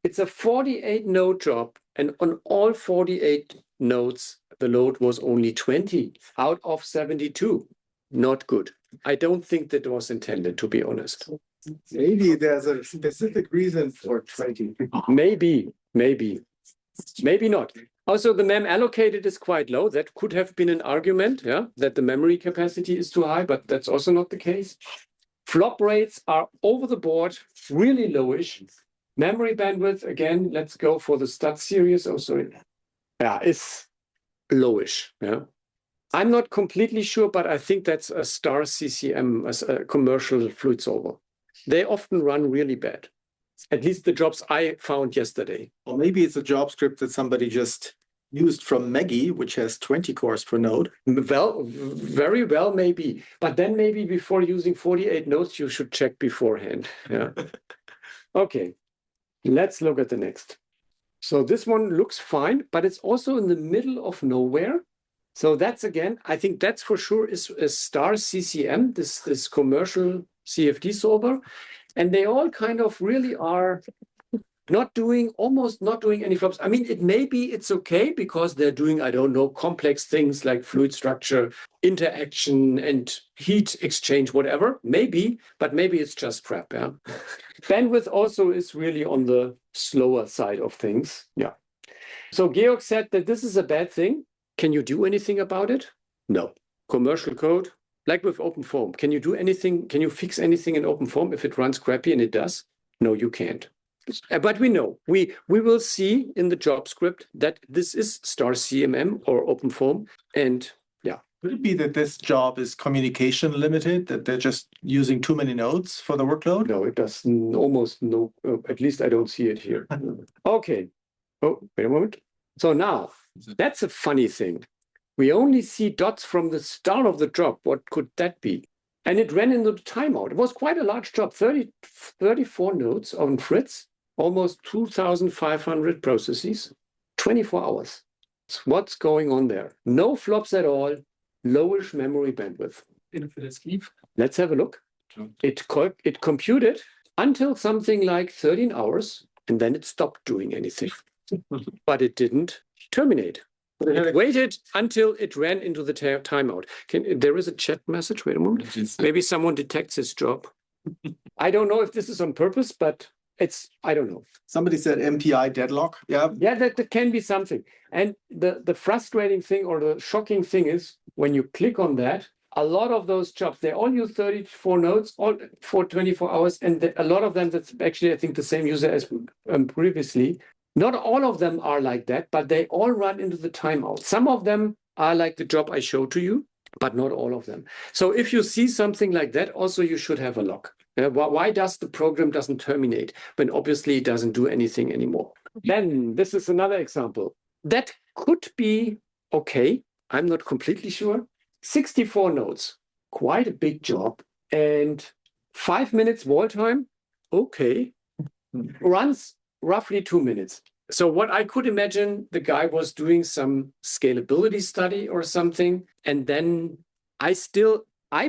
It's a 48 node job, and on all 48 nodes, the load was only 20 out of 72. Not good. I don't think that was intended, to be honest. Maybe there's a specific reason for 20. Maybe not. Also, the mem allocated is quite low. That could have been an argument, yeah, that the memory capacity is too high, but that's also not the case. Flop rates are over the board, really lowish. Memory bandwidth, again, let's go for the stat series. Oh, sorry. Yeah, it's lowish. Yeah, I'm not completely sure, but I think that's a star CCM, a commercial fluid solver. They often run really bad. At least the jobs I found yesterday. Or maybe it's a job script that somebody just used from Maggie, which has 20 cores per node. Well, very well, maybe. But then maybe before using 48 nodes, you should check beforehand. Yeah. Okay, let's look at the next. So this one looks fine, but it's also in the middle of nowhere. So that's, again, I think that's for sure is a star CCM, this commercial CFD solver. And they all kind of really are almost not doing any flops. I mean, it's okay because they're doing, I don't know, complex things like fluid structure, interaction, and heat exchange, whatever. Maybe, but maybe it's just crap, yeah. Bandwidth also is really on the slower side of things, yeah. So Georg said that this is a bad thing. Can you do anything about it? No. Commercial code, like with OpenFOAM. Can you do anything? Can you fix anything in OpenFOAM if it runs crappy, and it does? No, you can't. But we know, we will see in the job script that this is star CMM or OpenFOAM. And yeah. Could it be that this job is communication limited, that they're just using too many nodes for the workload? No, it does almost no, at least I don't see it here. Okay. Oh, wait a moment. So now, that's a funny thing. We only see dots from the start of the job. What could that be? And it ran into the timeout. It was quite a large job, 34 nodes on Fritz, almost 2,500 processes, 24 hours. What's going on there? No flops at all, lowish memory bandwidth. Infinite sleep. Let's have a look. It computed until something like 13 hours, and then it stopped doing anything. But it didn't terminate. It waited until it ran into the timeout. There is a chat message. Wait a moment. Maybe someone detects his job. I don't know if this is on purpose, but I don't know. Somebody said MPI deadlock. Yeah. Yeah, that can be something. And the frustrating thing or the shocking thing is when you click on that, a lot of those jobs, they all use 34 nodes all for 24 hours. And a lot of them, that's actually, I think, the same user as previously. Not all of them are like that, but they all run into the timeout. Some of them are like the job I showed to you. but not all of them. So if you see something like that, also you should have a log. Why does the program doesn't terminate when obviously it doesn't do anything anymore? Then this is another example. That could be okay. I'm not completely sure. 64 nodes, quite a big job. And 5 minutes wall time, okay. Runs roughly 2 minutes. So what I could imagine, the guy was doing some scalability study or something. And then I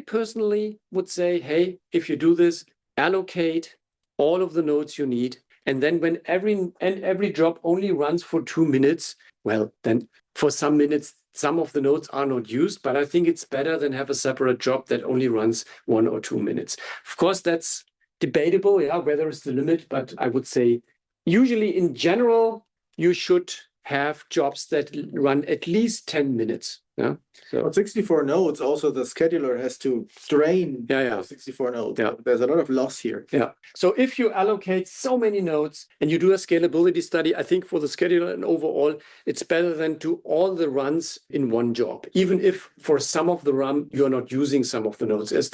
personally would say, hey, if you do this, allocate all of the nodes you need. And then when every job only runs for 2 minutes, well, then for some minutes, some of the nodes are not used, but I think it's better than have a separate job that only runs 1 or 2 minutes. Of course, that's debatable, yeah, whether it's the limit, but I would say usually in general, you should have jobs that run at least 10 minutes. Yeah. So But 64 nodes, also the scheduler has to drain Yeah. 64 nodes. Yeah. There's a lot of loss here. Yeah. So if you allocate so many nodes and you do a scalability study, I think for the scheduler and overall, it's better than do all the runs in one job. Even if for some of the run, you're not using some of the nodes. It's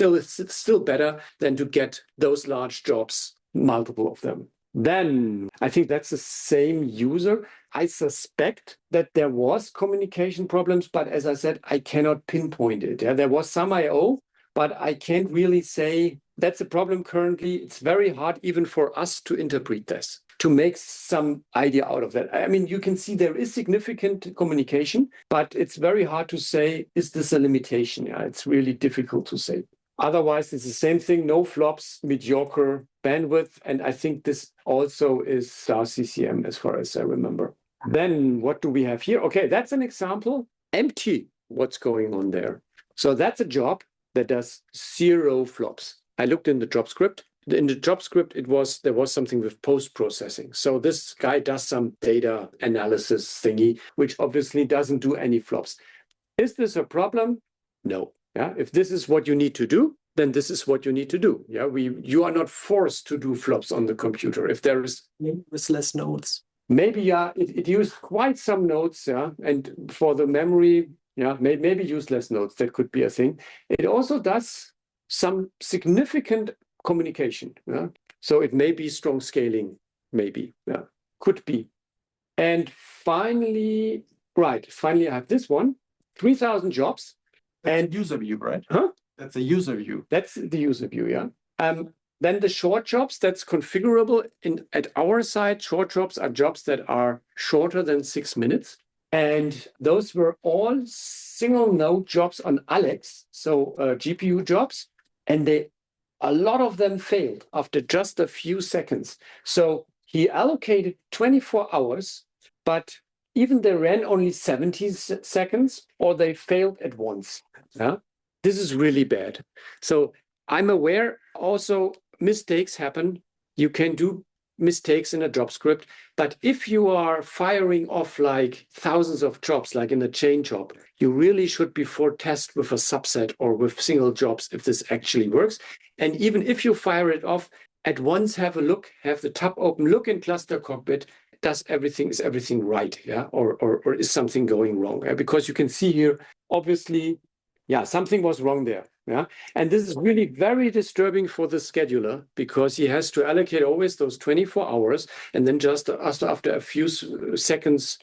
still better than to get those large jobs, multiple of them. Then I think that's the same user. I suspect that there was communication problems, but as I said, I cannot pinpoint it. Yeah, there was some I/O, but I can't really say that's a problem currently. It's very hard even for us to interpret this, to make some idea out of that. I mean, you can see there is significant communication, but it's very hard to say, is this a limitation? Yeah, it's really difficult to say. Otherwise, it's the same thing, no flops, mediocre bandwidth. And I think this also is star CCM as far as I remember. Then what do we have here? Okay, that's an example. Empty, what's going on there? So that's a job that does 0 flops. I looked in the job script. In the job script, there was something with post-processing. So this guy does some data analysis thingy, which obviously doesn't do any flops. Is this a problem? No. Yeah, if this is what you need to do, then this is what you need to do. Yeah, you are not forced to do flops on the computer. If there is with less nodes. maybe, yeah, it used quite some nodes, yeah, and for the memory, yeah, maybe use less nodes. That could be a thing. It also does some significant communication. Yeah, so it may be strong scaling, maybe, yeah, could be. And finally, I have this one, 3,000 jobs. And user view, right? Huh? That's a user view. That's the user view, yeah. Then the short jobs, that's configurable. At our side, short jobs are jobs that are shorter than 6 minutes. And those were all single node jobs on Alex, so GPU jobs. And a lot of them failed after just a few seconds. So he allocated 24 hours, but even they ran only 70 seconds or they failed at once. Yeah, this is really bad. So I'm aware also mistakes happen. You can do mistakes in a job script, but if you are firing off like thousands of jobs, like in a chain job, you really should before test with a subset or with single jobs if this actually works. And even if you fire it off, at once have a look, have the tab open, look in ClusterCockpit. Is everything right? Yeah, or is something going wrong? Yeah? Because you can see here, obviously, yeah, something was wrong there. Yeah, and this is really very disturbing for the scheduler because he has to allocate always those 24 hours, and then just after a few seconds,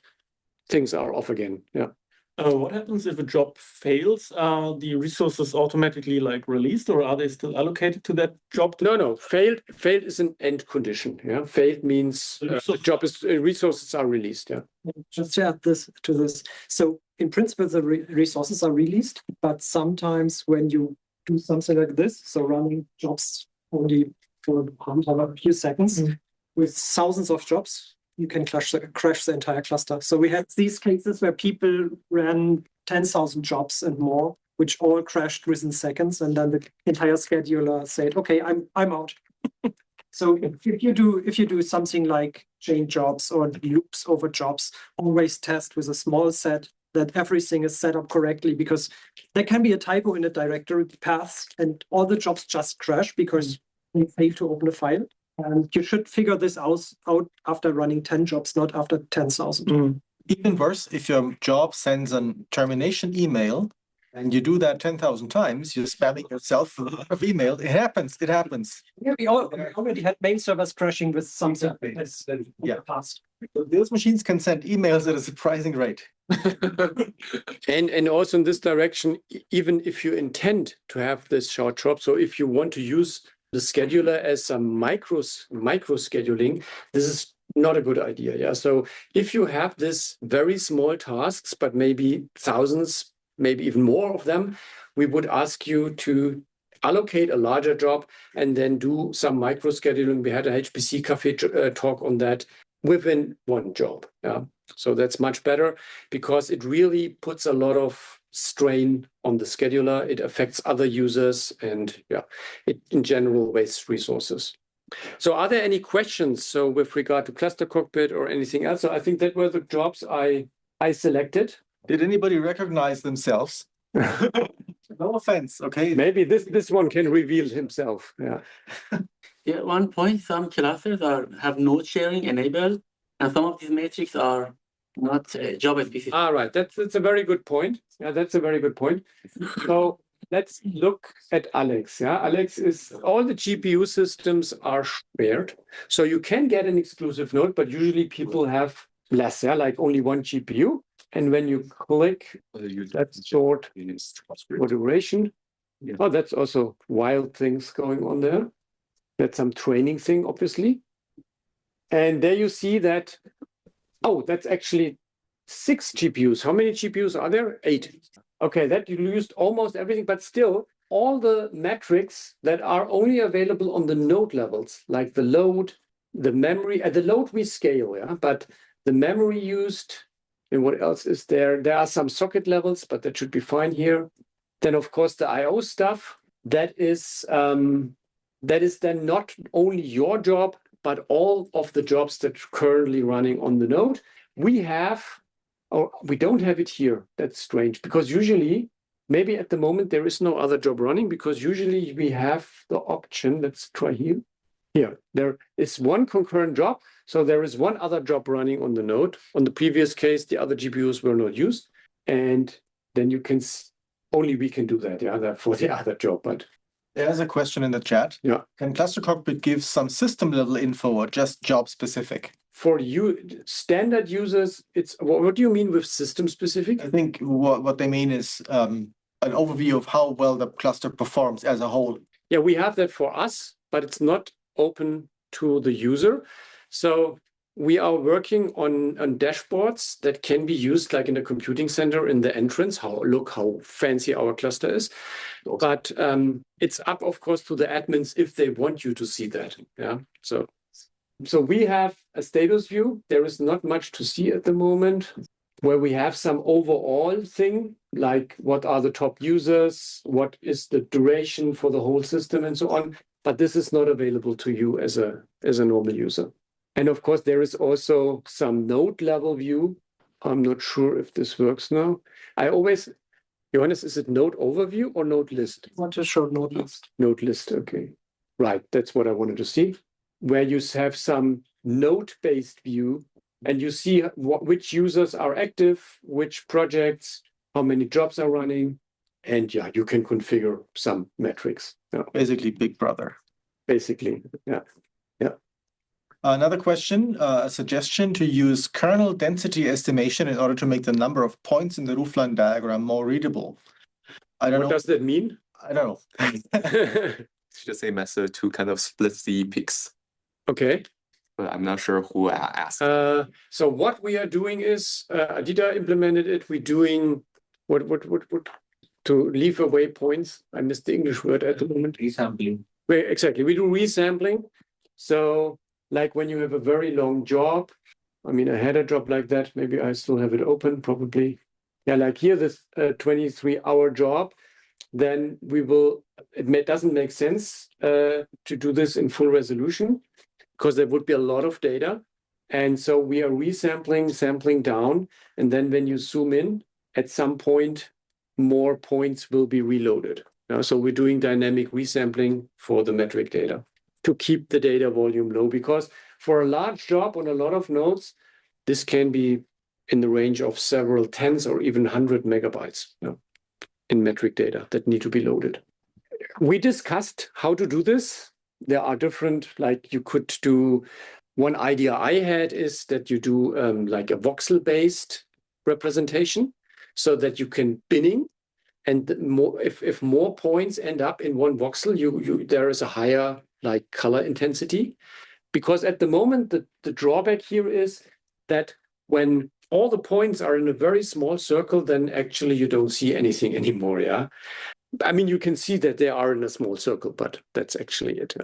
things are off again. Yeah. What happens if a job fails? Are the resources automatically like released, or are they still allocated to that job? No. Failed is an end condition. Yeah. Failed means the job is resources are released. Yeah. Just to add this to this. So in principle, the resources are released, but sometimes when you do something like this, so running jobs only for a few seconds with thousands of jobs, you can crash the entire cluster. So we had these cases where people ran 10,000 jobs and more, which all crashed within seconds, and then the entire scheduler said, "Okay, I'm out." So if you do something like chain jobs or loops over jobs, always test with a small set that everything is set up correctly, because there can be a typo in the directory path and all the jobs just crash because they fail to open a file. And you should figure this out after running 10 jobs, not after 10,000. Even worse, if your job sends a termination email and you do that 10,000 times, you're spamming yourself with a lot of email. It happens. It happens. Yeah, we already had mail servers crashing with something that's in Yeah. the past. So those machines can send emails at a surprising rate. And also in this direction, even if you intend to have this short job, so if you want to use the scheduler as some micro scheduling, this is not a good idea. Yeah. So if you have this very small tasks, but maybe thousands, maybe even more of them, we would ask you to allocate a larger job and then do some micro scheduling. We had a HPC Café talk on that within one job. Yeah. So that's much better because it really puts a lot of strain on the scheduler. It affects other users and yeah, it in general wastes resources. So are there any questions? So with regard to ClusterCockpit or anything else? So I think that were the jobs I selected. Did anybody recognize themselves? No offense, okay? Maybe this one can reveal himself. Yeah. Yeah, one point, some clusters have node sharing enabled, and some of these metrics are not job specific. All right, that's a very good point. Yeah, that's a very good point. So let's look at Alex. Yeah, Alex is all the GPU systems are shared, so you can get an exclusive node, but usually people have less. Yeah, like only one GPU. And when you click that sort for duration, oh, that's also wild things going on there. That's some training thing, obviously. And there you see that, oh, that's actually 6 GPUs. How many GPUs are there? 8. Okay, that you used almost everything, but still all the metrics that are only available on the node levels, like the load, the memory, the load we scale, yeah, but the memory used, and what else is there? There are some socket levels, but that should be fine here. Then, of course, the I/O stuff, that is then not only your job, but all of the jobs that are currently running on the node. We don't have it here. That's strange, because usually, maybe at the moment, there is no other job running, because usually we have the option, let's try here. Here, there is one concurrent job. So there is one other job running on the node. On the previous case, the other GPUs were not used. And then you can, only we can do that, yeah, for the other job. But there's a question in the chat. Yeah. Can ClusterCockpit give some system level info or just job specific? For you, standard users, it's what do you mean with system specific? I think what they mean is an overview of how well the cluster performs as a whole. Yeah, we have that for us, but it's not open to the user. So we are working on dashboards that can be used like in a computing center in the entrance. Look how fancy our cluster is. But it's up, of course, to the admins if they want you to see that. Yeah. So we have a status view. There is not much to see at the moment, where we have some overall thing, like what are the top users, what is the duration for the whole system, and so on. But this is not available to you as a normal user. And of course, there is also some node level view. I'm not sure if this works now. Johannes, is it node overview or node list? I want to show node list. Node list, okay. Right, that's what I wanted to see. Where you have some node-based view and you see which users are active, which projects, how many jobs are running. And yeah, you can configure some metrics. Yeah. Basically, Big Brother. Basically, yeah. Another question, a suggestion to use kernel density estimation in order to make the number of points in the roofline diagram more readable. I don't know. What does that mean? I don't know. It's just a method to kind of split the peaks, Okay. but I'm not sure who asked. So what we are doing is, Adida implemented it. We're doing what to leave away points. I missed the English word at the moment. Resampling. Exactly. We do resampling. So like when you have a very long job, I mean, I had a job like that. Maybe I still have it open, probably. Yeah, like here, this 23-hour job, then it doesn't make sense to do this in full resolution because there would be a lot of data. And so we are resampling, sampling down. And then when you zoom in, at some point, more points will be reloaded. So we're doing dynamic resampling for the metric data to keep the data volume low, because for a large job on a lot of nodes, this can be in the range of several tens or even 100 megabytes. in metric data that need to be loaded. We discussed how to do this. There are different, like you could do, one idea I had is that you do like a voxel-based representation so that you can binning, and more, if more points end up in one voxel, there is a higher like color intensity. Because at the moment, the drawback here is that when all the points are in a very small circle, then actually you don't see anything anymore, yeah? I mean, you can see that they are in a small circle, but that's actually it.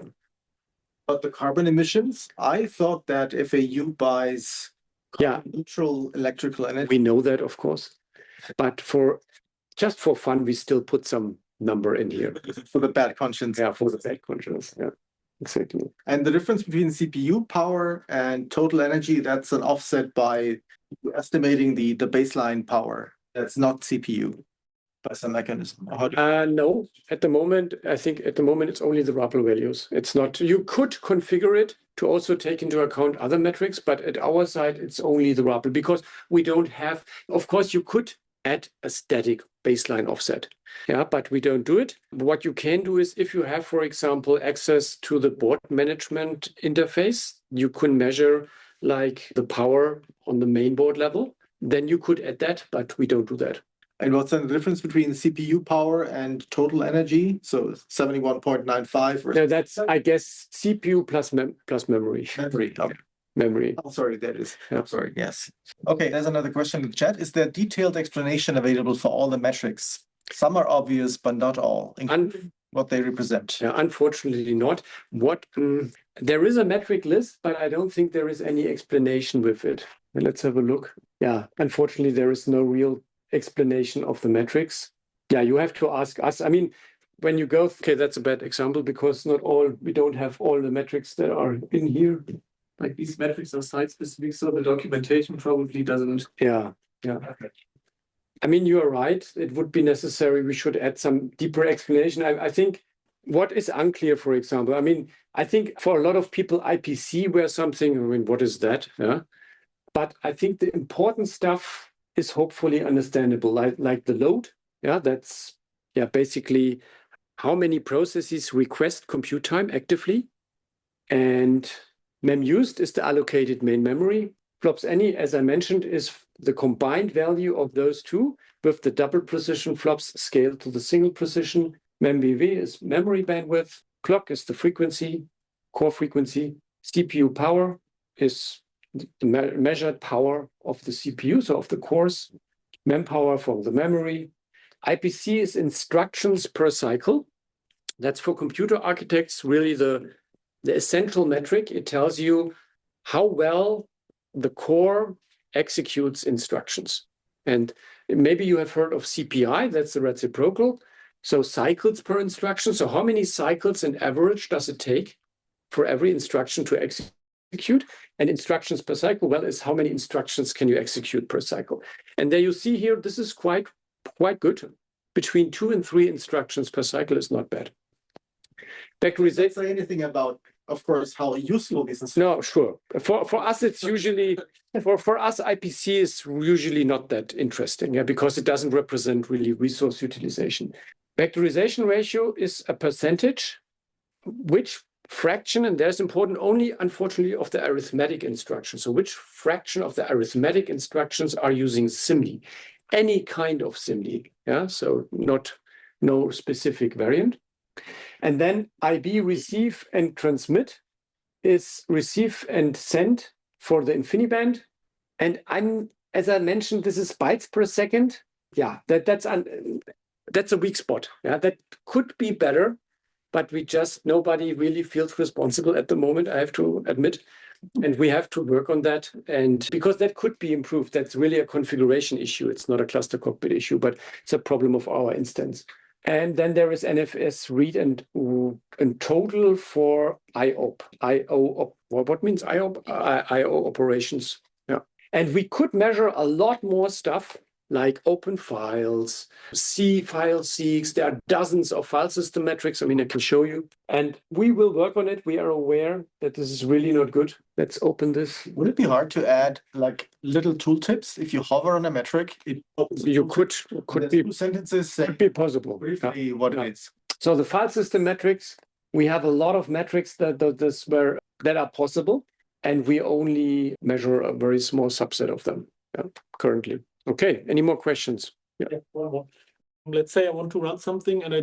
But the carbon emissions, I thought that FAU buys neutral electrical energy. We know that, of course. But just for fun, we still put some number in here. For the bad conscience. Yeah, for the bad conscience. Yeah, exactly. And the difference between CPU power and total energy, that's an offset by estimating the baseline power. That's not CPU by some mechanism. No, at the moment, I think at the moment it's only the RAPL values. It's not, you could configure it to also take into account other metrics, but at our side, it's only the RAPL because we don't have, of course, you could add a static baseline offset. Yeah, but we don't do it. What you can do is if you have, for example, access to the board management interface, you can measure like the power on the main board level, then you could add that, but we don't do that. And what's then the difference between CPU power and total energy? So 71.95 versus... No, that's, I guess, CPU plus memory. Memory. Okay. Memory. Oh, sorry, that is. Yeah. I'm sorry, yes. Okay, there's another question in the chat. Is there detailed explanation available for all the metrics? Some are obvious, but not all, including what they represent. Yeah, unfortunately not. There is a metric list, but I don't think there is any explanation with it. Let's have a look. Yeah, unfortunately, there is no real explanation of the metrics. Yeah, you have to ask us. I mean, when you go, okay, that's a bad example because we don't have all the metrics that are in here. Like these metrics are site specific, so the documentation probably doesn't. Yeah. I mean, you are right. It would be necessary. We should add some deeper explanation. I think what is unclear, for example, I mean, I think for a lot of people, IPC were something, I mean, what is that? Yeah. But I think the important stuff is hopefully understandable, like the load. Yeah, that's basically how many processes request compute time actively. And mem used is the allocated main memory. Flops any, as I mentioned, is the combined value of those two with the double precision flops scaled to the single precision. MemBV is memory bandwidth. Clock is the frequency, core frequency. CPU power is the measured power of the CPU, so of the cores. Mem power from the memory. IPC is instructions per cycle. That's for computer architects really the essential metric. It tells you how well the core executes instructions. And maybe you have heard of CPI, that's the reciprocal. So cycles per instruction. So how many cycles in average does it take for every instruction to execute? And instructions per cycle, well, is how many instructions can you execute per cycle? And there you see here, this is quite good. Between 2 and 3 instructions per cycle is not bad. Vectorization. Say anything about, of course, how useful this is. No, sure. For us, it's usually for us, IPC is usually not that interesting, because it doesn't represent really resource utilization. Vectorization ratio is a percentage, which fraction, and there's important only, unfortunately, of the arithmetic instructions. So which fraction of the arithmetic instructions are using SIMD? Any kind of SIMD, yeah. So no specific variant. And then IB receive and transmit is receive and send for the InfiniBand. And as I mentioned, this is bytes per second. Yeah, that's a weak spot. Yeah, that could be better, but nobody really feels responsible at the moment, I have to admit. And we have to work on that. And because that could be improved, that's really a configuration issue. It's not a ClusterCockpit issue, but it's a problem of our instance. And then there is NFS read and total for IOP. What means IOP? IO operations. Yeah. And we could measure a lot more stuff like open files, C file seeks. There are dozens of file system metrics. I mean, I can show you. And we will work on it. We are aware that this is really not good. Let's open this. Would it be hard to add like little tooltips if you hover on a metric? It opens a You tooltip, could there's be 2 sentences saying could be possible. Yeah. briefly what Yeah. it is. So the file system metrics, we have a lot of metrics that are possible, and we only measure a very small subset of them currently. Okay, any more questions? Yeah, one more. Let's say I want to run something and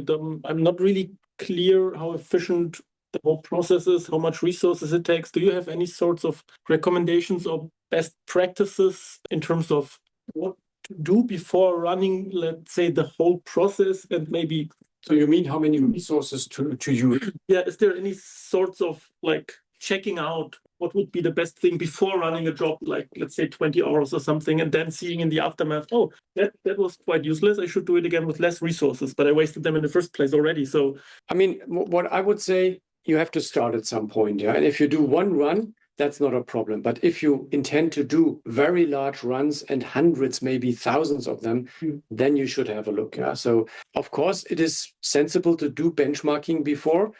I'm not really clear how efficient the whole process is, how much resources it takes. Do you have any sorts of recommendations or best practices in terms of what to do before running, let's say, the whole process and maybe... So you mean how many resources to use? Yeah, is there any sorts of like checking out what would be the best thing before running a job, like let's say 20 hours or something, and then seeing in the aftermath, oh, that was quite useless. I should do it again with less resources, but I wasted them in the first place already. So, I mean, what I would say, you have to start at some point, yeah. And if you do one run, that's not a problem. But if you intend to do very large runs and hundreds, maybe thousands of them, then you should have a look. Yeah. So of course, it is sensible to do benchmarking before.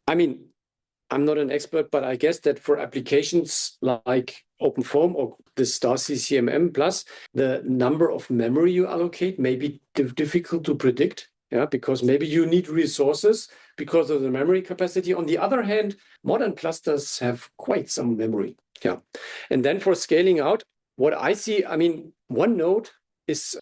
I mean, I'm not an expert, but I guess that for applications like OpenFOAM or the StarC CMM Plus, the number of memory you allocate may be difficult to predict. Yeah, because maybe you need resources because of the memory capacity. On the other hand, modern clusters have quite some memory. Yeah. And then for scaling out, what I see, I mean, one node is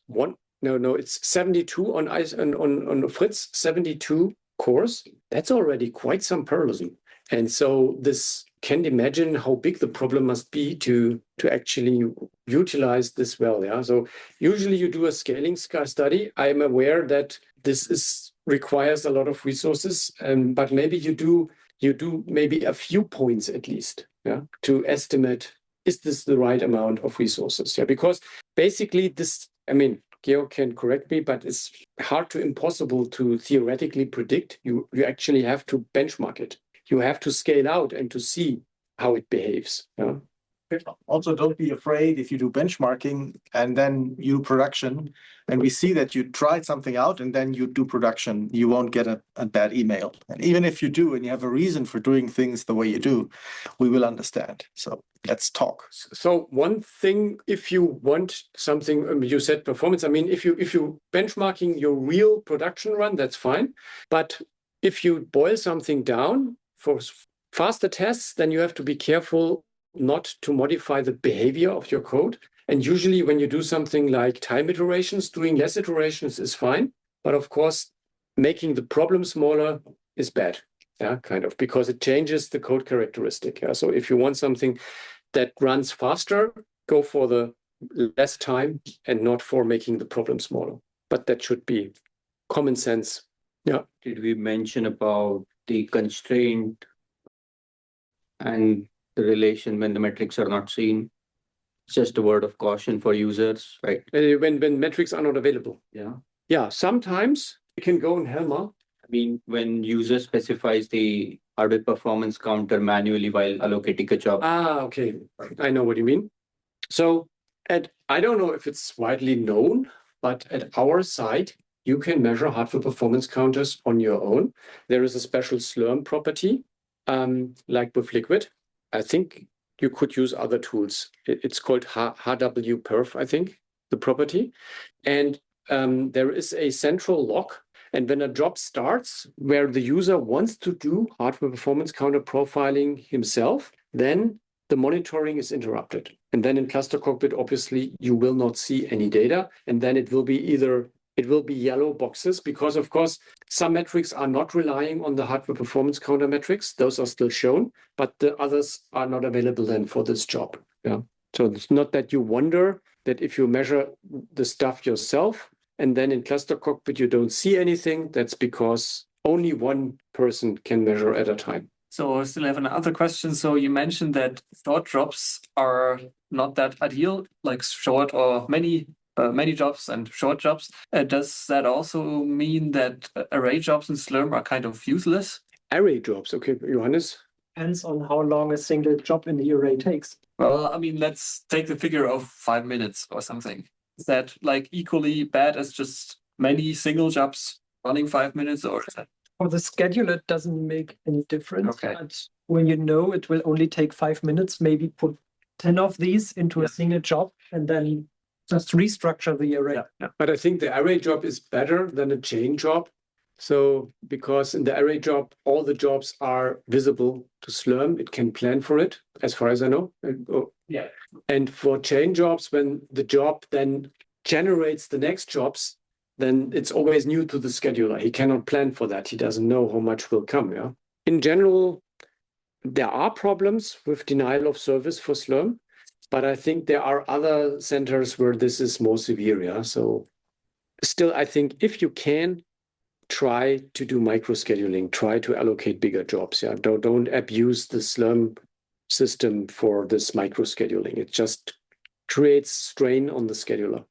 it's 72 on Fritz, 72 cores. That's already quite some parallelism. And so this can imagine how big the problem must be to actually utilize this well. Yeah. So usually you do a scaling study. I'm aware that this requires a lot of resources, but maybe you do maybe a few points at least, yeah, to estimate, is this the right amount of resources? Yeah, because basically this, I mean, Georg can correct me, but it's hard to impossible to theoretically predict. You actually have to benchmark it. You have to scale out and to see how it behaves. Yeah. Also, don't be afraid if you do benchmarking and then you do production, and we see that you tried something out and then you do production, you won't get a bad email. And even if you do and you have a reason for doing things the way you do, we will understand. So let's talk. So one thing, if you want something, you said performance. I mean, if you benchmarking your real production run, that's fine. But if you boil something down for faster tests, then you have to be careful not to modify the behavior of your code. And usually when you do something like time iterations, doing less iterations is fine. But of course, making the problem smaller is bad, yeah, kind of, because it changes the code characteristic. Yeah? So if you want something that runs faster, go for the less time and not for making the problem smaller. But that should be common sense. Yeah. Did we mention about the constraint and the relation when the metrics are not seen? Just a word of caution for users, right? When metrics are not available. Yeah. Yeah, sometimes you can go in Helmer. I mean, when user specifies the hardware performance counter manually while allocating a job. Ah, okay. I know what you mean. So I don't know if it's widely known, but at our site, you can measure hardware performance counters on your own. There is a special Slurm property, like with Liquid. I think you could use other tools. It's called HWPerf, I think, the property. And there is a central lock. And when a job starts where the user wants to do hardware performance counter profiling himself, then the monitoring is interrupted. And then in ClusterCockpit, obviously, you will not see any data. And then it will be yellow boxes because, of course, some metrics are not relying on the hardware performance counter metrics. Those are still shown, but the others are not available then for this job. Yeah. So it's not that you wonder that if you measure the stuff yourself and then in ClusterCockpit you don't see anything, that's because only one person can measure at a time. So I still have another question. So you mentioned that short jobs are not that ideal, like short or many jobs and short jobs. Does that also mean that array jobs in Slurm are kind of useless? Array jobs, okay, Johannes? Depends on how long a single job in the array takes. Well, I mean, let's take the figure of 5 minutes or something. Is that like equally bad as just many single jobs running 5 minutes, or is that For the scheduler, it doesn't make any difference. Okay. But when you know it will only take 5 minutes, maybe put 10 of these into a Yeah. single job and then just restructure the array. But I think the array job is better than a chain job. So because in the array job, all the jobs are visible to Slurm, it can plan for it, as far as I know. Yeah. And for chain jobs, when the job then generates the next jobs, then it's always new to the scheduler. He cannot plan for that. He doesn't know how much will come. Yeah. In general, there are problems with denial of service for Slurm, but I think there are other centers where this is more severe. Yeah. So still, I think if you can, try to do micro scheduling, try to allocate bigger jobs. Yeah. Don't abuse the Slurm system for this micro scheduling. It just creates strain on the scheduler.